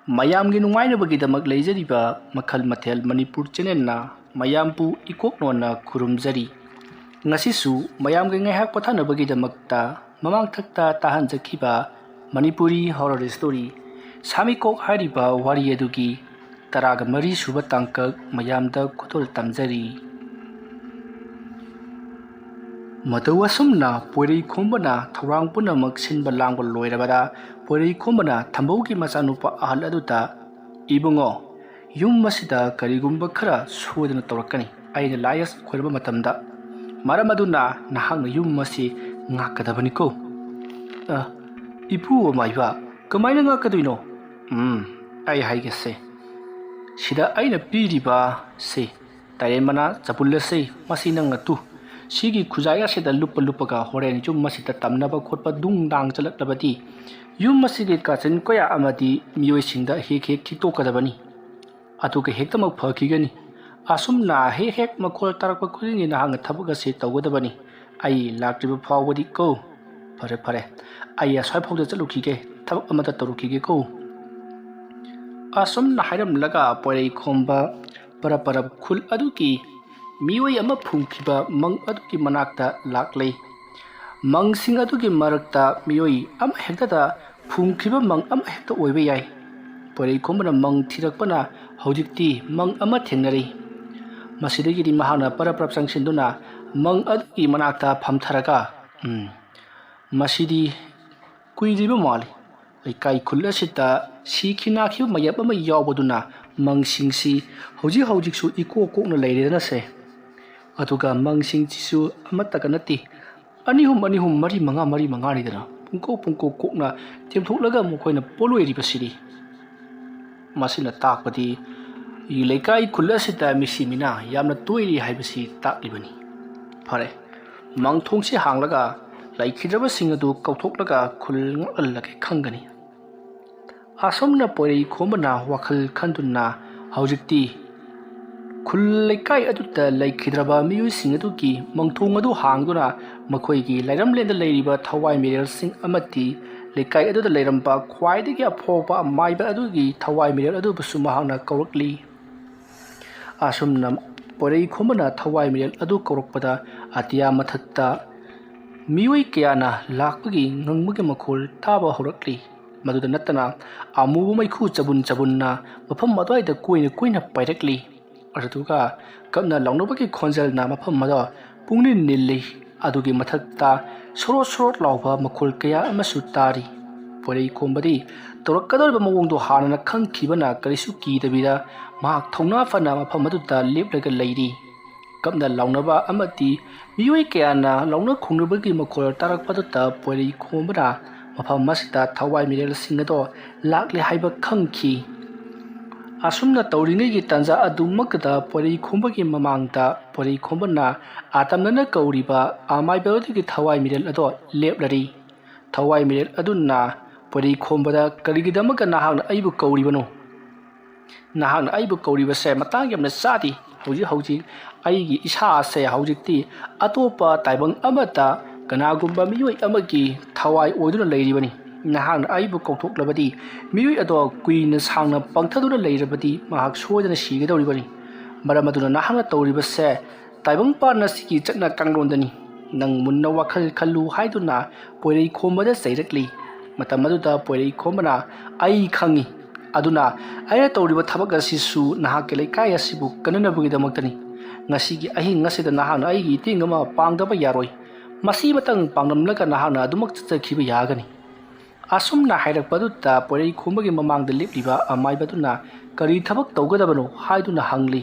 ꯃꯌꯥꯝꯒꯤ ꯅꯨꯡꯉꯥꯏꯅꯕꯒꯤꯗꯃꯛ ꯂꯩꯖꯔꯤꯕ ꯃꯈꯜ ꯃꯊꯦꯜ ꯃꯅꯤꯄꯨꯔ ꯆꯦꯅꯦꯜꯅ ꯃꯌꯥꯝꯕꯨ ꯏꯀꯣꯛꯅꯣꯟꯅ ꯈꯨꯔꯨꯝꯖꯔꯤ꯫ ꯉꯁꯤꯁꯨ ꯃꯌꯥꯝꯒꯤ ꯉꯥꯏꯍꯥꯛ ꯄꯣꯊꯥꯅꯕꯒꯤꯗꯃꯛꯇ ꯃꯃꯥꯡꯊꯛꯇ ꯇꯥꯍꯟꯖꯈꯤꯕ ꯃꯅꯤꯄꯨꯔꯤ ꯍꯣꯔꯔ ꯁ꯭ꯇꯣꯔꯤ ꯁꯥꯃꯤꯀꯣꯛ ꯍꯥꯏꯔꯤꯕ ꯋꯥꯔꯤ ꯑꯗꯨꯒꯤ 14 ꯁꯨꯕ ꯇꯥꯡꯀꯛ ꯃꯌꯥꯝꯗ ꯈꯨꯗꯣꯜ ꯇꯝꯖꯔꯤ꯫ ꯃꯇꯧ ꯑꯁꯨꯝꯅ ꯄꯣꯏꯔꯩꯈꯣꯝꯕꯅ ꯊꯧꯔꯥꯡ ꯄꯨꯝꯅꯃꯛ ꯁꯤꯟꯕ ꯂꯥꯡꯕ ꯂꯣꯏꯔꯕꯗ ꯄꯣꯏꯔꯩꯈꯣꯝꯕꯅ ꯊꯝꯕꯧꯒꯤ ꯃꯆꯥꯅꯨꯄꯥ ꯑꯍꯜ ꯑꯗꯨꯗ "ꯏꯕꯨꯡꯉꯣ, ꯌꯨꯝ ꯑꯁꯤꯗ ꯀꯔꯤꯒꯨꯝꯕ ꯈꯔ ꯁꯣꯏꯗꯅ ꯇꯧꯔꯛꯀꯅꯤ ꯑꯩꯅ ꯂꯥꯏ ꯈꯣꯏꯔꯕ ꯃꯇꯝꯗ꯫ ꯃꯔꯝ ꯑꯗꯨꯅ ꯅꯍꯥꯛꯅ ꯌꯨꯝ ꯑꯁꯤ ꯉꯥꯛꯀꯗꯕꯅꯤꯀꯣ." "ꯏꯄꯨ ꯑꯃꯥꯏꯕ, ꯀꯃꯥꯏꯅ ꯉꯥꯛꯀꯗꯣꯏꯅꯣ?" "ꯑꯩ ꯍꯥꯏꯒꯦꯁꯦ꯫ ꯁꯤꯗ ꯑꯩꯅ ꯄꯤꯔꯤꯕ ꯁꯤ ꯇꯥꯏꯔꯦꯟ ꯃꯅꯥ ꯆꯄꯨꯜꯂꯁꯦ, ꯃꯁꯤ ꯅꯪꯅ ꯇꯨ꯫ ꯁꯤꯒꯤ ꯈꯨꯖꯥꯏ ꯑꯁꯤꯗ ꯂꯨꯞꯄꯒ ꯍꯣꯔꯦꯟ ꯌꯨꯝ ꯑꯁꯤꯗ ꯇꯝꯅꯕ ꯈꯣꯠꯄ ꯗꯨꯡ ꯗꯥꯡ ꯆꯠꯂꯛꯂꯕꯗꯤ ꯌꯨꯝ ꯑꯁꯤꯒꯤ ꯀꯥꯆꯤꯟ ꯀꯣꯌꯥ ꯑꯃꯗꯤ ꯃꯤꯑꯣꯏꯁꯤꯡꯗ ꯍꯦꯛ ꯈꯤꯛꯇꯣꯛꯀꯗꯕꯅꯤ꯫ ꯑꯗꯨꯒ ꯍꯦꯛꯇꯃꯛ ꯐꯈꯤꯒꯅꯤ꯫ ꯑꯁꯨꯝꯅ ꯍꯦꯛ ꯃꯈꯣꯜ ꯇꯥꯔꯛꯄ ꯈꯨꯗꯤꯡꯒꯤ ꯅꯍꯥꯛꯅ ꯊꯕꯛ ꯑꯁꯤ ꯇꯧꯒꯗꯕꯅꯤ, ꯑꯩ ꯂꯥꯛꯇ꯭ꯔꯤꯕ ꯐꯥꯎꯕꯗꯤ ꯀꯣ." "ꯐꯔꯦ, ꯑꯩ ꯑꯁ꯭ꯋꯥꯏꯐꯥꯎꯗ ꯆꯠꯂꯨꯈꯤꯒꯦ, ꯊꯕꯛ ꯑꯃꯇ ꯇꯧꯔꯨꯈꯤꯒꯦꯀꯣ." ꯑꯁꯨꯝꯅ ꯍꯥꯏꯔꯝꯂꯒ ꯄꯣꯏꯔꯩꯈꯣꯝꯕ ꯄꯔꯞ ꯈꯨꯜ ꯑꯗꯨꯒꯤ ꯃꯤꯑꯣꯏ ꯑꯃ ꯐꯨꯝꯈꯤꯕ ꯃꯪ ꯑꯗꯨꯒꯤ ꯃꯅꯥꯛꯇ ꯂꯥꯛꯂꯩ꯫ ꯃꯪꯁꯤꯡ ꯑꯗꯨꯒꯤ ꯃꯔꯛꯇ ꯃꯤꯑꯣꯏ ꯑꯃꯍꯦꯛꯇꯗ ꯐꯨꯝꯈꯤꯕ ꯃꯪ ꯑꯃꯍꯦꯛꯇ ꯑꯣꯏꯕ ꯌꯥꯏ꯫ ꯄꯣꯏꯔꯩꯈꯣꯝꯕꯅ ꯃꯪ ꯊꯤꯔꯛꯄꯅ ꯍꯧꯖꯤꯛꯇꯤ ꯃꯪ ꯑꯃ ꯊꯦꯡꯅꯔꯦ꯫ ꯃꯁꯤꯗꯒꯤꯗꯤ ꯃꯍꯥꯛꯅ ꯄꯔꯞ ꯆꯪꯁꯤꯟꯗꯨꯅ ꯃꯪ ꯑꯗꯨꯒꯤ ꯃꯅꯥꯛꯇ ꯐꯝꯊꯔꯒ "ꯃꯁꯤꯗꯤ ꯀꯨꯏꯗ꯭ꯔꯤꯕ ꯃꯥꯜꯂꯤ꯫ ꯂꯩꯀꯥꯏ ꯈꯨꯜ ꯑꯁꯤꯗ ꯁꯤꯈꯤ ꯅꯥꯈꯤꯕ ꯃꯌꯥꯝ ꯑꯃ ꯌꯥꯎꯕꯗꯨꯅ ꯃꯪꯁꯤꯡꯁꯤ ꯍꯧꯖꯤꯛꯁꯨ ꯏꯀꯣꯛ ꯀꯣꯛꯅ ꯂꯩꯔꯦꯗꯅꯁꯦ꯫ ꯑꯗꯨꯒ ꯃꯪꯁꯤꯡꯁꯤꯁꯨ ꯑꯃꯠꯇꯒ ꯅꯠꯇꯦ, ꯑꯅꯤꯍꯨꯝ ꯃꯔꯤ ꯃꯉꯥꯅꯤꯗꯅ ꯄꯨꯡꯀꯣꯛ ꯀꯣꯛꯅ ꯇꯦꯝꯊꯣꯛꯂꯒ ꯃꯈꯣꯏꯅ ꯄꯣꯂꯣꯏꯔꯤꯕꯁꯤꯗꯤ꯫ ꯃꯁꯤꯅ ꯇꯥꯛꯄꯗꯤ ꯂꯩꯀꯥꯏ ꯈꯨꯜ ꯑꯁꯤꯗ ꯃꯤꯁꯤ ꯃꯤꯅꯥ ꯌꯥꯝꯅ ꯇꯣꯏꯔꯤ ꯍꯥꯏꯕꯁꯤ ꯇꯥꯛꯂꯤꯕꯅꯤ꯫ ꯐꯔꯦ, ꯃꯪꯊꯣꯡꯁꯤ ꯍꯥꯡꯂꯒ ꯂꯩꯈꯤꯗ꯭ꯔꯕꯁꯤꯡ ꯑꯗꯨ ꯀꯧꯊꯣꯛꯂꯒ ꯈꯨꯜ ꯉꯥꯛꯍꯜꯂꯒꯦ ꯈꯪꯒꯅꯤ." ꯑꯁꯨꯝꯅ ꯄꯣꯏꯔꯩꯈꯣꯝꯕꯅ ꯋꯥꯈꯜ ꯈꯟꯗꯨꯅ ꯍꯧꯖꯤꯛꯇꯤ ꯈꯨꯜ ꯂꯩꯀꯥꯏ ꯑꯗꯨꯗ ꯂꯩꯈꯤꯗ꯭ꯔꯕ ꯃꯤꯑꯣꯏꯁꯤꯡ ꯑꯗꯨꯒꯤ ꯃꯪꯊꯣꯡ ꯑꯗꯨ ꯍꯥꯡꯗꯨꯅ ꯃꯈꯣꯏꯒꯤ ꯂꯩꯔꯝꯂꯦꯟꯗ ꯂꯩꯔꯤꯕ ꯊꯋꯥꯏ ꯃꯤꯔꯦꯜꯁꯤꯡ ꯑꯃꯗꯤ ꯂꯩꯀꯥꯏ ꯑꯗꯨꯗ ꯂꯩꯔꯝꯕ ꯈ꯭ꯋꯥꯏꯗꯒꯤ ꯑꯐꯥꯎꯕ ꯑꯃꯥꯏꯕ ꯑꯗꯨꯒꯤ ꯊꯋꯥꯏ ꯃꯤꯔꯦꯜ ꯑꯗꯨꯕꯨꯁꯨ ꯃꯍꯥꯛꯅ ꯀꯧꯔꯛꯂꯤ꯫ ꯑꯁꯨꯝꯅ ꯄꯣꯏꯔꯩꯈꯣꯝꯕꯅ ꯊꯋꯥꯏ ꯃꯤꯔꯦꯜ ꯑꯗꯨ ꯀꯧꯔꯛꯄꯗ ꯑꯇꯤꯌꯥ ꯃꯊꯛꯇ ꯃꯤꯑꯣꯏ ꯀꯌꯥꯅ ꯂꯥꯛꯄꯒꯤ ꯉꯪꯕꯒꯤ ꯃꯈꯣꯜ ꯇꯥꯕ ꯍꯧꯔꯛꯂꯤ꯫ ꯃꯗꯨꯗ ꯅꯠꯇꯅ ꯑꯃꯨꯕ ꯃꯩꯈꯨ ꯆꯕꯨꯟꯅ ꯃꯐꯝ ꯑꯗꯨꯋꯥꯏꯗ ꯀꯣꯏꯅ ꯄꯥꯏꯔꯛꯂꯤ꯫ ꯑꯗꯨꯒ ꯀꯞꯅ ꯂꯥꯎꯅꯕꯒꯤ ꯈꯣꯟꯖꯦꯜꯅ ꯃꯐꯝ ꯑꯗꯨ ꯄꯨꯡꯅꯤꯜ ꯅꯤꯜꯂꯤ꯫ ꯑꯗꯨꯒꯤ ꯃꯊꯛꯇ ꯁꯣꯔꯣꯠ ꯂꯥꯎꯕ ꯃꯈꯣꯜ ꯀꯌꯥ ꯑꯃꯁꯨ ꯇꯥꯔꯤ꯫ ꯄꯣꯏꯔꯩꯈꯣꯝꯕꯗꯤ ꯇꯧꯔꯛꯀꯗꯧꯔꯤꯕ ꯃꯑꯣꯡꯗꯨ ꯍꯥꯟꯅꯅ ꯈꯪꯈꯤꯕꯅ ꯀꯔꯤꯁꯨ ꯀꯤꯗꯕꯤꯗ ꯃꯍꯥꯛ ꯊꯧꯅꯥ ꯐꯅ ꯃꯐꯝ ꯑꯗꯨꯗ ꯂꯦꯞꯂꯒ ꯂꯩꯔꯤ꯫ ꯀꯞꯅ ꯂꯥꯎꯅꯕ ꯑꯃꯗꯤ ꯃꯤꯑꯣꯏ ꯀꯌꯥꯅ ꯂꯥꯎꯅ ꯈꯣꯡꯅꯕꯒꯤ ꯃꯈꯣꯜ ꯇꯥꯔꯛꯄꯗꯨꯗ ꯄꯣꯏꯔꯩꯈꯣꯝꯕꯅ ꯃꯐꯝ ꯑꯁꯤꯗ ꯊꯋꯥꯏ ꯃꯤꯔꯦꯜꯁꯤꯡ ꯑꯗꯨ ꯂꯥꯛꯂꯦ ꯍꯥꯏꯕ ꯈꯪꯈꯤ꯫ ꯑꯁꯨꯝꯅ ꯇꯧꯔꯤꯉꯩꯒꯤ ꯇꯥꯟꯖꯥ ꯑꯗꯨꯃꯛꯇꯗ ꯄꯣꯏꯔꯩꯈꯣꯝꯕꯒꯤ ꯃꯃꯥꯡꯗ ꯄꯣꯏꯔꯩꯈꯣꯝꯕꯅ ꯑꯇꯝꯅꯅ ꯀꯧꯔꯤꯕ ꯑꯃꯥꯏꯕ ꯑꯗꯨꯒꯤ ꯊꯋꯥꯏ ꯃꯤꯔꯦꯜ ꯑꯗꯨ ꯂꯦꯞꯂꯔꯤ꯫ ꯊꯋꯥꯏ ꯃꯤꯔꯦꯜ ꯑꯗꯨꯅ ꯄꯣꯏꯔꯩꯈꯣꯝꯕꯗ "ꯀꯔꯤꯒꯤꯗꯃꯛꯇ ꯅꯍꯥꯛꯅ ꯑꯩꯕꯨ ꯀꯧꯔꯤꯕꯅꯣ? ꯅꯍꯥꯛꯅ ꯑꯩꯕꯨ ꯀꯧꯔꯤꯕꯁꯦ ꯃꯇꯥꯡ ꯌꯥꯝꯅ ꯆꯥꯗꯦ꯫ ꯍꯧꯖꯤꯛ ꯑꯩꯒꯤ ꯏꯁꯥ ꯑꯁꯦ ꯍꯧꯖꯤꯛꯇꯤ ꯑꯇꯣꯞꯄ ꯇꯥꯏꯕꯪ ꯑꯃꯗ ꯀꯅꯥꯒꯨꯝꯕ ꯃꯤꯑꯣꯏ ꯑꯃꯒꯤ ꯊꯋꯥꯏ ꯑꯣꯏꯗꯨꯅ ꯂꯩꯔꯤꯕꯅꯤ꯫ ꯅꯍꯥꯛꯅ ꯑꯩꯕꯨ ꯀꯧꯊꯣꯛꯂꯕꯗꯤ ꯃꯤꯑꯣꯏ ꯑꯗꯨ ꯀꯨꯏꯅ ꯁꯥꯡꯅ ꯄꯪꯊꯗꯨꯅ ꯂꯩꯔꯕꯗꯤ ꯃꯍꯥꯛ ꯁꯣꯏꯗꯅ ꯁꯤꯒꯗꯧꯔꯤꯕꯅꯤ꯫ ꯃꯔꯝ ꯑꯗꯨꯅ ꯅꯍꯥꯛꯅ ꯇꯧꯔꯤꯕꯁꯦ ꯇꯥꯏꯕꯪꯄꯥꯟ ꯑꯁꯤꯒꯤ ꯆꯠꯅ ꯀꯥꯡꯂꯣꯟꯗꯅꯤ꯫ ꯅꯪ ꯃꯨꯟꯅ ꯋꯥꯈꯜ ꯈꯜꯂꯨ" ꯍꯥꯏꯗꯨꯅ ꯄꯣꯏꯔꯩꯈꯣꯝꯕꯗ ꯆꯩꯔꯛꯂꯤ꯫ ꯃꯇꯝ ꯑꯗꯨꯗ ꯄꯣꯏꯔꯩꯈꯣꯝꯕꯅ "ꯑꯩ ꯈꯪꯏ, ꯑꯗꯨꯅ ꯑꯩꯅ ꯇꯧꯔꯤꯕ ꯊꯕꯛ ꯑꯁꯤꯁꯨ ꯅꯍꯥꯛꯀꯤ ꯂꯩꯀꯥꯏ ꯑꯁꯤꯕꯨ ꯀꯟꯅꯅꯕꯒꯤꯗꯃꯛꯇꯅꯤ꯫ ꯉꯁꯤꯒꯤ ꯑꯍꯤꯡ ꯑꯁꯤꯗ ꯅꯍꯥꯛꯅ ꯑꯩꯒꯤ ꯃꯇꯦꯡ ꯑꯃ ꯄꯥꯡꯗꯕ ꯌꯥꯔꯣꯏ꯫ ꯃꯁꯤꯃꯇꯪ ꯄꯥꯡꯂꯝꯂꯒ ꯅꯍꯥꯛꯅ ꯑꯗꯨꯃꯛ ꯆꯠꯆꯈꯤꯕ ꯌꯥꯒꯅꯤ." ꯑꯁꯨꯝꯅ ꯍꯥꯏꯔꯛꯄꯗꯨꯗ ꯄꯣꯏꯔꯩꯈꯣꯝꯕꯒꯤ ꯃꯃꯥꯡꯗ ꯂꯦꯞꯂꯤꯕ ꯑꯃꯥꯏꯕꯗꯨꯅ "ꯀꯔꯤ ꯊꯕꯛ ꯇꯧꯒꯗꯕꯅꯣ?" ꯍꯥꯏꯗꯨꯅ ꯍꯪꯂꯤ꯫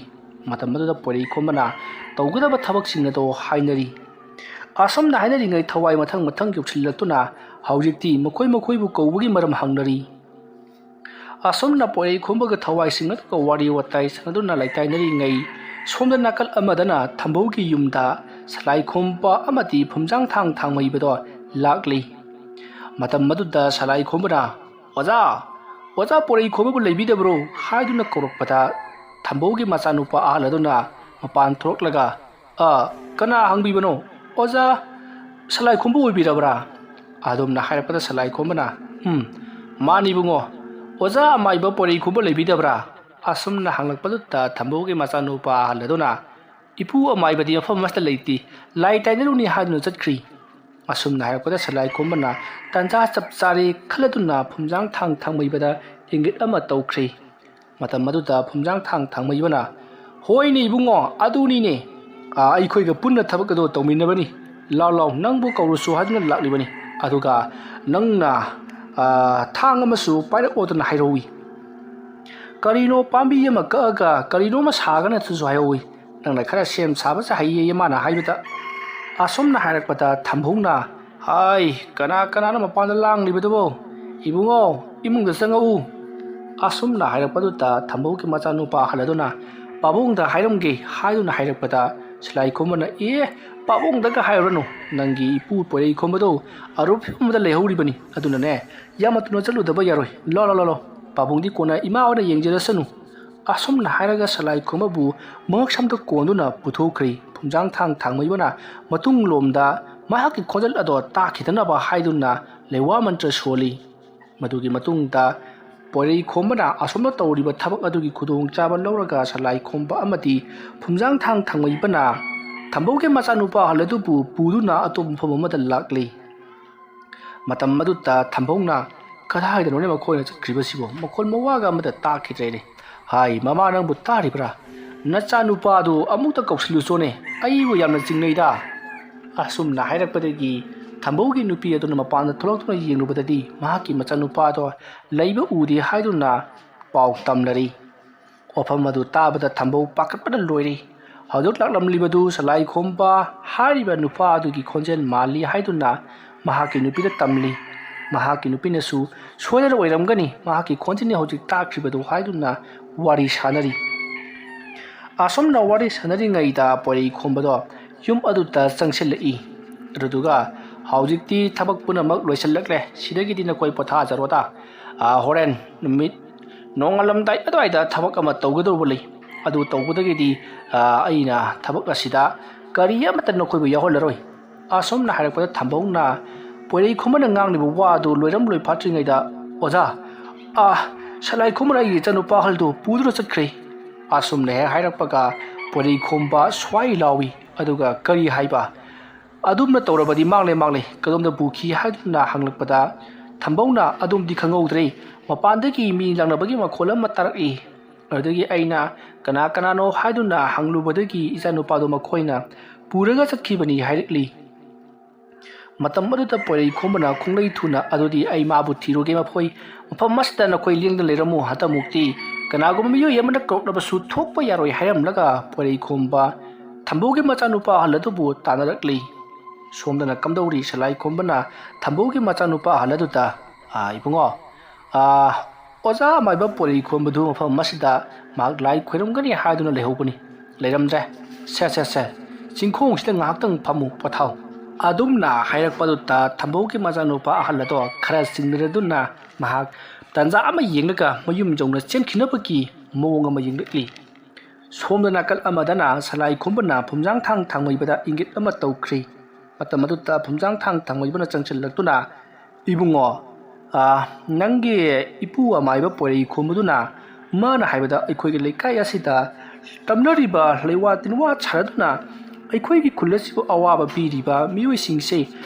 ꯃꯇꯝ ꯑꯗꯨꯗ ꯄꯣꯏꯔꯩꯈꯣꯝꯕꯅ ꯇꯧꯒꯗꯕ ꯊꯕꯛꯁꯤꯡ ꯑꯗꯨ ꯍꯥꯏꯅꯔꯤ꯫ ꯑꯁꯨꯝꯅ ꯍꯥꯏꯅꯔꯤꯉꯩ ꯊꯋꯥꯏ ꯃꯊꯪ ꯌꯧꯁꯤꯜꯂꯛꯇꯨꯅ ꯍꯧꯖꯤꯛꯇꯤ ꯃꯈꯣꯏꯕꯨ ꯀꯧꯕꯒꯤ ꯃꯔꯝ ꯍꯪꯅꯔꯤ꯫ ꯑꯁꯨꯝꯅ ꯄꯣꯏꯔꯩꯈꯣꯝꯕꯒ ꯊꯋꯥꯏꯁꯤꯡ ꯑꯗꯨꯒ ꯋꯥꯔꯤ ꯋꯥꯇꯥꯏ ꯁꯥꯅꯗꯨꯅ ꯂꯩꯇꯥꯏꯅꯔꯤꯉꯩ ꯁꯣꯝꯗ ꯅꯥꯀꯜ ꯑꯃꯗꯅ ꯊꯝꯕꯧꯒꯤ ꯌꯨꯝꯗ ꯁꯂꯥꯏꯈꯣꯝꯕ ꯑꯃꯗꯤ ꯐꯨꯝꯖꯥꯡꯊꯥꯡ ꯊꯥꯡꯃꯩꯕꯗꯣ ꯂꯥꯛꯂꯤ꯫ ꯃꯇꯝ ꯑꯗꯨꯗ ꯁꯂꯥꯏꯈꯣꯝꯕꯅ "ꯑꯣꯖꯥ ꯄꯣꯏꯔꯩꯈꯣꯝꯕꯕꯨ ꯂꯩꯕꯤꯗꯕ꯭ꯔꯣ?" ꯍꯥꯏꯗꯨꯅ ꯀꯧꯔꯛꯄꯗ ꯊꯝꯕꯧꯒꯤ ꯃꯆꯥꯅꯨꯄꯥ ꯑꯍꯜ ꯑꯗꯨꯅ ꯃꯄꯥꯟ ꯊꯣꯔꯛꯂꯒ "ꯀꯅꯥ ꯍꯪꯕꯤꯕꯅꯣ? ꯑꯣꯖꯥ ꯁꯂꯥꯏꯈꯣꯝꯕ ꯑꯣꯏꯕꯤꯔꯕ꯭ꯔꯥ?" ꯑꯗꯨꯝꯅ ꯍꯥꯏꯔꯛꯄꯗ ꯁꯂꯥꯏꯈꯣꯝꯕꯅ "ꯃꯥꯅꯤ ꯏꯕꯨꯡꯉꯣ, ꯑꯣꯖꯥ ꯑꯃꯥꯏꯕ ꯄꯣꯔꯩ ꯈꯨꯝꯕ ꯂꯩꯕꯤꯗꯕ꯭ꯔꯥ ꯑꯁꯨꯝꯅ ꯍꯪꯂꯛꯄꯗꯨꯗ ꯊꯝꯕꯧꯒꯤ ꯃꯆꯥꯅꯨꯄꯥ ꯑꯍꯜ ꯏꯄꯨ ꯑꯃꯥꯏꯕꯗꯤ ꯃꯐꯝ ꯑꯃꯠꯇ ꯂꯩꯇꯦ ꯂꯥꯏ ꯇꯥꯏꯅꯔꯨꯅꯤ ꯍꯥꯏꯗꯨꯅ ꯆꯠꯈ꯭ꯔꯤ ꯑꯁꯨꯝꯅ ꯍꯥꯏꯔꯛꯄꯗ ꯁꯂꯥꯏ ꯈꯣꯝꯕꯅ ꯇꯟꯖꯥ ꯆꯞ ꯆꯥꯔꯦ ꯈꯜꯂꯗꯨꯅ ꯐꯨꯝꯖꯥꯡ ꯊꯥꯡꯃꯩꯕꯗ ꯏꯪꯒꯤꯠ ꯑꯃ ꯇꯧꯈ꯭ꯔꯤ ꯃꯇꯝ ꯑꯗꯨꯗ ꯐꯨꯝꯖꯥꯡ ꯊꯥꯡꯃꯩꯕꯅ ꯍꯣꯏꯅꯦ ꯏꯕꯨꯡꯉꯣ ꯑꯗꯨꯅꯤꯅꯦ ꯑꯩꯈꯣꯏꯒ ꯄꯨꯟꯅ ꯊꯕꯛ ꯑꯗꯨ ꯇꯧꯃꯤꯟꯅꯕꯅꯤ ꯂꯥꯎ ꯅꯪꯕꯨ ꯀꯧꯔꯨꯁꯨ ꯍꯥꯏꯗꯨꯅ ꯂꯥꯛꯂꯤꯕꯅꯤ ꯑꯗꯨꯒ ꯅꯪꯅ ꯊꯥꯡ ꯑꯃꯁꯨ ꯄꯥꯏꯔꯛꯑꯣꯗꯅ ꯍꯥꯏꯔꯧꯏ ꯀꯔꯤꯅꯣ ꯄꯥꯝꯕꯤ ꯑꯃ ꯀꯛꯑꯒ ꯀꯔꯤꯅꯣꯃ ꯁꯥꯒꯅꯁꯨ ꯍꯥꯏꯍꯧꯏ ꯅꯪꯅ ꯈꯔ ꯁꯦꯝ ꯁꯥꯕꯁꯦ ꯍꯩꯌꯦ ꯃꯥꯅ ꯍꯥꯏꯕꯗ ꯑꯁꯨꯝꯅ ꯍꯥꯏꯔꯛꯄꯗ ꯊꯝꯕꯧꯅ ꯍꯥꯏ ꯀꯅꯥꯅ ꯃꯄꯥꯟꯗ ꯂꯥꯡꯂꯤꯕꯗꯨꯕꯣ ꯏꯕꯨꯡꯉꯣ ꯏꯃꯨꯡꯗ ꯆꯪꯉꯛꯎ ꯑꯁꯨꯝꯅ ꯍꯥꯏꯔꯛꯄꯗꯨꯗ ꯊꯝꯕꯧꯒꯤ ꯃꯆꯥꯅꯨꯄꯥ ꯑꯍꯜ ꯑꯗꯨꯅ ꯄꯥꯕꯨꯡꯗ ꯍꯥꯏꯔꯝꯒꯦ ꯍꯥꯏꯗꯨꯅ ꯍꯥꯏꯔꯛꯄꯗ ꯁꯂꯥꯏ ꯈꯣꯝꯕꯅ ꯄꯥꯕꯨꯡꯗꯒ ꯍꯥꯏꯔꯨꯔꯅꯨ ꯅꯪꯒꯤ ꯏꯄꯨ ꯄꯣꯔꯩ ꯈꯣꯝꯕꯗꯣ ꯑꯔꯨꯞ ꯐꯤꯕꯝꯗ ꯂꯩꯍꯧꯔꯤꯕꯅꯤ ꯑꯗꯨꯅꯅꯦ ꯌꯥꯝꯅ ꯊꯨꯅ ꯆꯠꯂꯨꯗꯕ ꯌꯥꯔꯣꯏ ꯂꯣ ꯄꯥꯕꯨꯡꯗꯤ ꯀꯣꯟꯅ ꯏꯃꯥ ꯑꯣꯏꯅ ꯌꯦꯡꯖꯔꯁꯅꯨ ꯑꯁꯨꯝꯅ ꯍꯥꯏꯔꯒ ꯁꯂꯥꯏ ꯈꯣꯝꯕꯕꯨ ꯃꯉꯛ ꯁꯝꯗ ꯀꯣꯟꯗꯨꯅ ꯄꯨꯊꯣꯛꯈ꯭ꯔꯤ ꯐꯨꯝꯖꯥꯡ ꯊꯥꯡꯃꯩꯕꯅ ꯃꯇꯨꯡꯂꯣꯝꯗ ꯃꯍꯥꯛꯀꯤ ꯈꯣꯟꯖꯦꯜ ꯑꯗꯣ ꯇꯥꯈꯤꯗꯅꯕ ꯍꯥꯏꯗꯨꯅ ꯂꯩꯋꯥ ꯃꯟꯇ꯭ꯔ ꯁꯣꯜꯂꯤ ꯃꯗꯨꯒꯤ ꯃꯇꯨꯡꯗ ꯄꯣꯔꯩ ꯈꯣꯝꯕꯅ ꯑꯁꯣꯝꯗ ꯇꯧꯔꯤꯕ ꯊꯕꯛ ꯑꯗꯨꯒꯤ ꯈꯨꯗꯣꯡꯆꯥꯕ ꯂꯧꯔꯒ ꯁꯂꯥꯏ ꯈꯣꯝꯕ ꯑꯃꯗꯤ ꯐꯨꯝꯖꯥꯡ ꯊꯥꯡꯃꯩꯕꯅ ꯊꯝꯕꯧꯒꯤ ꯃꯆꯥꯅꯨꯄꯥ ꯑꯍꯜ ꯑꯗꯨꯕు ꯄꯨꯗꯨꯅ ꯑꯇꯣꯞꯄ ꯃꯐꯝ ꯑꯃꯗ ꯂꯥꯛꯂꯤ ꯃꯇꯝ ꯑꯗꯨꯗ ꯊꯝꯕꯧꯅ ꯀꯗꯥꯏꯗꯅꯣꯅꯦ ꯃꯈꯣꯏꯅ ꯆꯠꯈ꯭ꯔꯤꯕꯁꯤꯕꯨ ꯃꯈꯣꯜ ꯃꯋꯥꯒ ꯑꯃꯗ ꯇꯥꯈꯤꯗ꯭ꯔꯦꯅꯦ ꯍꯥꯏ ꯃꯃꯥ ꯅꯪꯕꯨ ꯇꯥꯔꯤꯕ꯭ꯔꯥ ꯅꯆꯥꯅꯨꯄꯥꯗꯨ ꯑꯃꯨꯛꯇ ꯀꯧꯁꯤꯜꯂꯨꯆꯣꯅꯦ ꯑꯩꯕꯨ ꯌꯥꯝꯅ ꯆꯤꯡꯅꯩꯗ ꯑꯁꯨꯝꯅ ꯍꯥꯏꯔꯛꯄꯗꯒꯤ ꯊꯝꯕꯧꯒꯤ ꯅꯨꯄꯤ ꯑꯗꯨꯅ ꯃꯄꯥꯟꯗ ꯊꯣꯛꯂꯛꯇꯨꯅ ꯌꯦꯡꯂꯨꯕꯗꯗꯤ ꯃꯍꯥꯛꯀꯤ ꯃꯆꯥꯅꯨꯄꯥꯗꯣ ꯂꯩꯕ ꯎꯗꯦ ꯍꯥꯏꯗꯨꯅ ꯄꯥꯎ ꯇꯝꯅꯔꯤ ꯋꯥꯐꯝ ꯑꯗꯨ ꯇꯥꯕꯗ ꯊꯝꯕꯧ ꯄꯥꯈꯠꯄꯅ ꯂꯣꯏꯔꯤ ꯍꯧꯖꯤꯛ ꯂꯥꯛꯂꯝꯂꯤꯕꯗꯨ ꯁꯂꯥꯏ ꯈꯣꯝꯕ ꯍꯥꯏꯔꯤꯕ ꯅꯨꯄꯥ ꯑꯗꯨꯒꯤ ꯈꯣꯟꯖꯦꯜ ꯃꯥꯜꯂꯤ ꯍꯥꯏꯗꯨꯅ ꯃꯍꯥꯛꯀꯤ ꯅꯨꯄꯤꯗ ꯇꯝꯂꯤ ꯃꯍꯥꯛꯀꯤ ꯅꯨꯄꯤꯅꯁꯨ ꯁꯣꯏꯗꯅ ꯑꯣꯏꯔꯝꯒꯅꯤ ꯃꯍꯥꯛꯀꯤ ꯈꯣꯟꯖꯦꯜꯅꯤ ꯍꯧꯖꯤꯛ ꯇꯥꯈ꯭ꯔꯤꯕꯗꯨ ꯍꯥꯏꯗꯨꯅ ꯋꯥꯔꯤ ꯁꯥꯅꯔꯤ ꯑꯁꯨꯝꯅ ꯋꯥꯔꯤ ꯁꯥꯅꯔꯤꯉꯩꯗ ꯄꯣꯔꯩ ꯈꯣꯝꯕꯗꯣ ꯌꯨꯝ ꯑꯗꯨꯗ ꯆꯪꯁꯤꯜꯂꯛꯏ ꯑꯗꯨꯗꯨꯒ ꯍꯧꯖꯤꯛꯇꯤ ꯊꯕꯛ ꯄꯨꯝꯅꯃꯛ ꯂꯣꯏꯁꯤꯜꯂꯛꯂꯦ ꯁꯤꯗꯒꯤꯗꯤ ꯅꯈꯣꯏ ꯄꯣꯊꯥꯖꯔꯣꯗ ꯍꯣꯔꯦꯟ ꯅꯨꯃꯤꯠ ꯅꯣꯡꯉꯥꯜꯂꯝꯗꯥꯏ ꯑꯗꯨꯋꯥꯏꯗ ꯊꯕꯛ ꯑꯃ ꯇꯧꯒꯗꯧꯕ ꯂꯩ ꯑꯗꯨ ꯇꯧꯕꯗꯒꯤꯗꯤ ꯑꯩꯅ ꯊꯕꯛ ꯑꯁꯤꯗ ꯀꯔꯤ ꯑꯃꯠꯇ ꯅꯈꯣꯏꯕꯨ ꯌꯥꯎꯍꯜꯂꯔꯣꯏ ꯑꯁꯨꯝꯅ ꯍꯥꯏꯔꯛꯄꯗ ꯊꯝꯕꯧꯅ ꯄꯣꯔꯩ ꯈꯣꯝꯕꯅ ꯉꯥꯡꯂꯤꯕ ꯋꯥ ꯑꯗꯨ ꯂꯣꯏ ꯐꯥꯠꯇ꯭ꯔꯤꯉꯩꯗ ꯑꯣꯖꯥ ꯁꯂꯥꯏ ꯈꯣꯝꯕꯅ ꯑꯩꯒꯤ ꯏꯆꯥꯅꯨꯄꯥ ꯑꯍꯜꯗꯨ ꯄꯨꯗꯨꯅ ꯆꯠꯈ꯭ꯔꯦ ꯑꯁꯨꯝꯅ ꯍꯦꯛ ꯍꯥꯏꯔꯛꯄꯒ ꯄꯣꯔꯩ ꯈꯣꯝꯕ ꯁ꯭ꯋꯥꯏ ꯂꯥꯎꯏ ꯑꯗꯨꯒ ꯀꯔꯤ ꯍꯥꯏꯕ ꯑꯗꯨꯝꯅ ꯇꯧꯔꯕꯗꯤ ꯃꯥꯡꯂꯦ ꯀꯗꯣꯝꯗ ꯄꯨꯈꯤ ꯍꯥꯏꯗꯨꯅ ꯍꯪꯂꯛꯄꯗ ꯊꯝꯕꯧꯅ ꯑꯗꯨꯝꯗꯤ ꯈꯪꯍꯧꯗ꯭ꯔꯦ ꯃꯄꯥꯟꯗꯒꯤ ꯃꯤ ꯂꯥꯡꯅꯕꯒꯤ ꯃꯈꯣꯜ ꯑꯃ ꯇꯥꯔꯛꯏ ꯑꯗꯨꯗꯒꯤ ꯑꯩꯅ ꯀꯅꯥꯅꯣ ꯍꯥꯏꯗꯨꯅ ꯍꯪꯂꯨꯕꯗꯒꯤ ꯏꯆꯥꯅꯨꯄꯥꯗꯨ ꯃꯈꯣꯏꯅ ꯄꯨꯔꯒ ꯆꯠꯈꯤꯕꯅꯤ ꯍꯥꯏꯔꯛꯂꯤ ꯃꯇꯝ ꯑꯗꯨꯗ ꯄꯣꯔꯩ ꯈꯣꯝꯕꯅ ꯈꯣꯡꯂꯩ ꯊꯨꯅ ꯑꯗꯨꯗꯤ ꯑꯩ ꯃꯥꯕꯨ ꯊꯤꯔꯨꯒꯦ ꯃꯐꯝ ꯑꯁꯤꯗ ꯅꯈꯣꯏ ꯂꯦꯡꯗꯅ ꯂꯩꯔꯝꯃꯨ ꯍꯟꯗꯛꯃꯨꯛꯇꯤ ꯀꯅꯥꯒꯨꯝꯕ ꯃꯤꯑꯣꯏ ꯑꯃꯅ ꯀꯧꯔꯛꯂꯕꯁꯨ ꯊꯣꯛꯄ ꯌꯥꯔꯣꯏ ꯍꯥꯏꯔꯝꯂꯒ ꯄꯣꯔꯩ ꯈꯣꯝꯕ ꯊꯝꯕꯧꯒꯤ ꯃꯆꯥꯅꯨꯄꯥ ꯑꯍꯜ ꯑꯗꯨꯕꯨ ꯇꯥꯟꯅꯔꯛꯂꯤ ꯁꯣꯝꯗꯅ ꯀꯝꯗꯧꯔꯤ ꯁꯂꯥꯏ ꯈꯣꯝꯕꯅ ꯊꯝꯕꯧꯒꯤ ꯃꯆꯥꯅꯨꯄꯥ ꯑꯍꯜ ꯑꯗꯨꯗ ꯏꯕꯨꯡꯉꯣ ꯑꯣꯖꯥ ꯑꯃꯥꯏꯕ ꯄꯣꯔꯩ ꯈꯣꯝꯕꯗꯨ ꯃꯐꯝ ꯑꯁꯤꯗ ꯃꯍꯥꯛ ꯂꯥꯏ ꯈꯣꯏꯔꯝꯒꯅꯤ ꯍꯥꯏꯗꯨꯅ ꯂꯩꯔꯝꯗ꯭ꯔꯦ ꯁꯦ ꯆꯤꯡꯈꯣꯡꯁꯤꯗ ꯉꯥꯏꯍꯥꯛꯇꯪ ꯐꯝꯃꯨ ꯄꯣꯊꯥꯎ ꯑꯗꯨꯝꯅ ꯍꯥꯏꯔꯛꯄꯗꯨꯗ ꯊꯝꯕꯧꯒꯤ ꯃꯆꯥꯅꯨꯄꯥ ꯑꯍꯜ ꯑꯗꯣ ꯈꯔ ꯆꯤꯡꯅꯔꯗꯨꯅ ꯃꯍꯥꯛ ꯇꯟꯖꯥ ꯑꯃ ꯌꯦꯡꯂꯒ ꯃꯌꯨꯝ ꯌꯧꯅ ꯆꯦꯟꯈꯤꯅꯕꯒꯤ ꯃꯑꯣꯡ ꯑꯃ ꯌꯦꯡꯂꯛꯂꯤ ꯁꯣꯝꯗ ꯅꯥꯀꯜ ꯑꯃꯗꯅ ꯁꯂꯥꯏ ꯈꯣꯝꯕꯅ ꯐꯨꯝꯖꯥꯡ ꯊꯥꯡꯃꯩꯕꯗ ꯏꯪꯒꯤꯠ ꯑꯃ ꯇꯧꯈ꯭ꯔꯤ ꯃꯇꯝ ꯑꯗꯨꯗ ꯐꯨꯝꯖꯥꯡ ꯊꯥꯡꯃꯩꯕꯅ ꯆꯪꯁꯤꯜꯂꯛꯇꯨꯅ ꯏꯕꯨꯡꯉꯣ ꯅꯪꯒꯤ ꯏꯄꯨ ꯑꯃꯥꯏꯕ ꯄꯣꯔꯩ ꯈꯣꯝꯕꯗꯨꯅ ꯃꯥꯅ ꯍꯥꯏꯕꯗ ꯑꯩꯈꯣꯏꯒꯤ ꯂꯩꯀꯥꯏ ꯑꯁꯤꯗ ꯇꯝꯅꯔꯤꯕ ꯂꯩꯋꯥ ꯇꯤꯟꯋꯥ ꯁꯥꯟꯅꯗꯨꯅ ꯑꯩꯈꯣꯏꯒꯤ ꯈꯨꯜ ꯑꯁꯤꯕꯨ ꯑꯋꯥꯕ ꯄꯤꯔꯤꯕ ꯃꯤꯑꯣꯏꯁꯤꯡꯁꯦ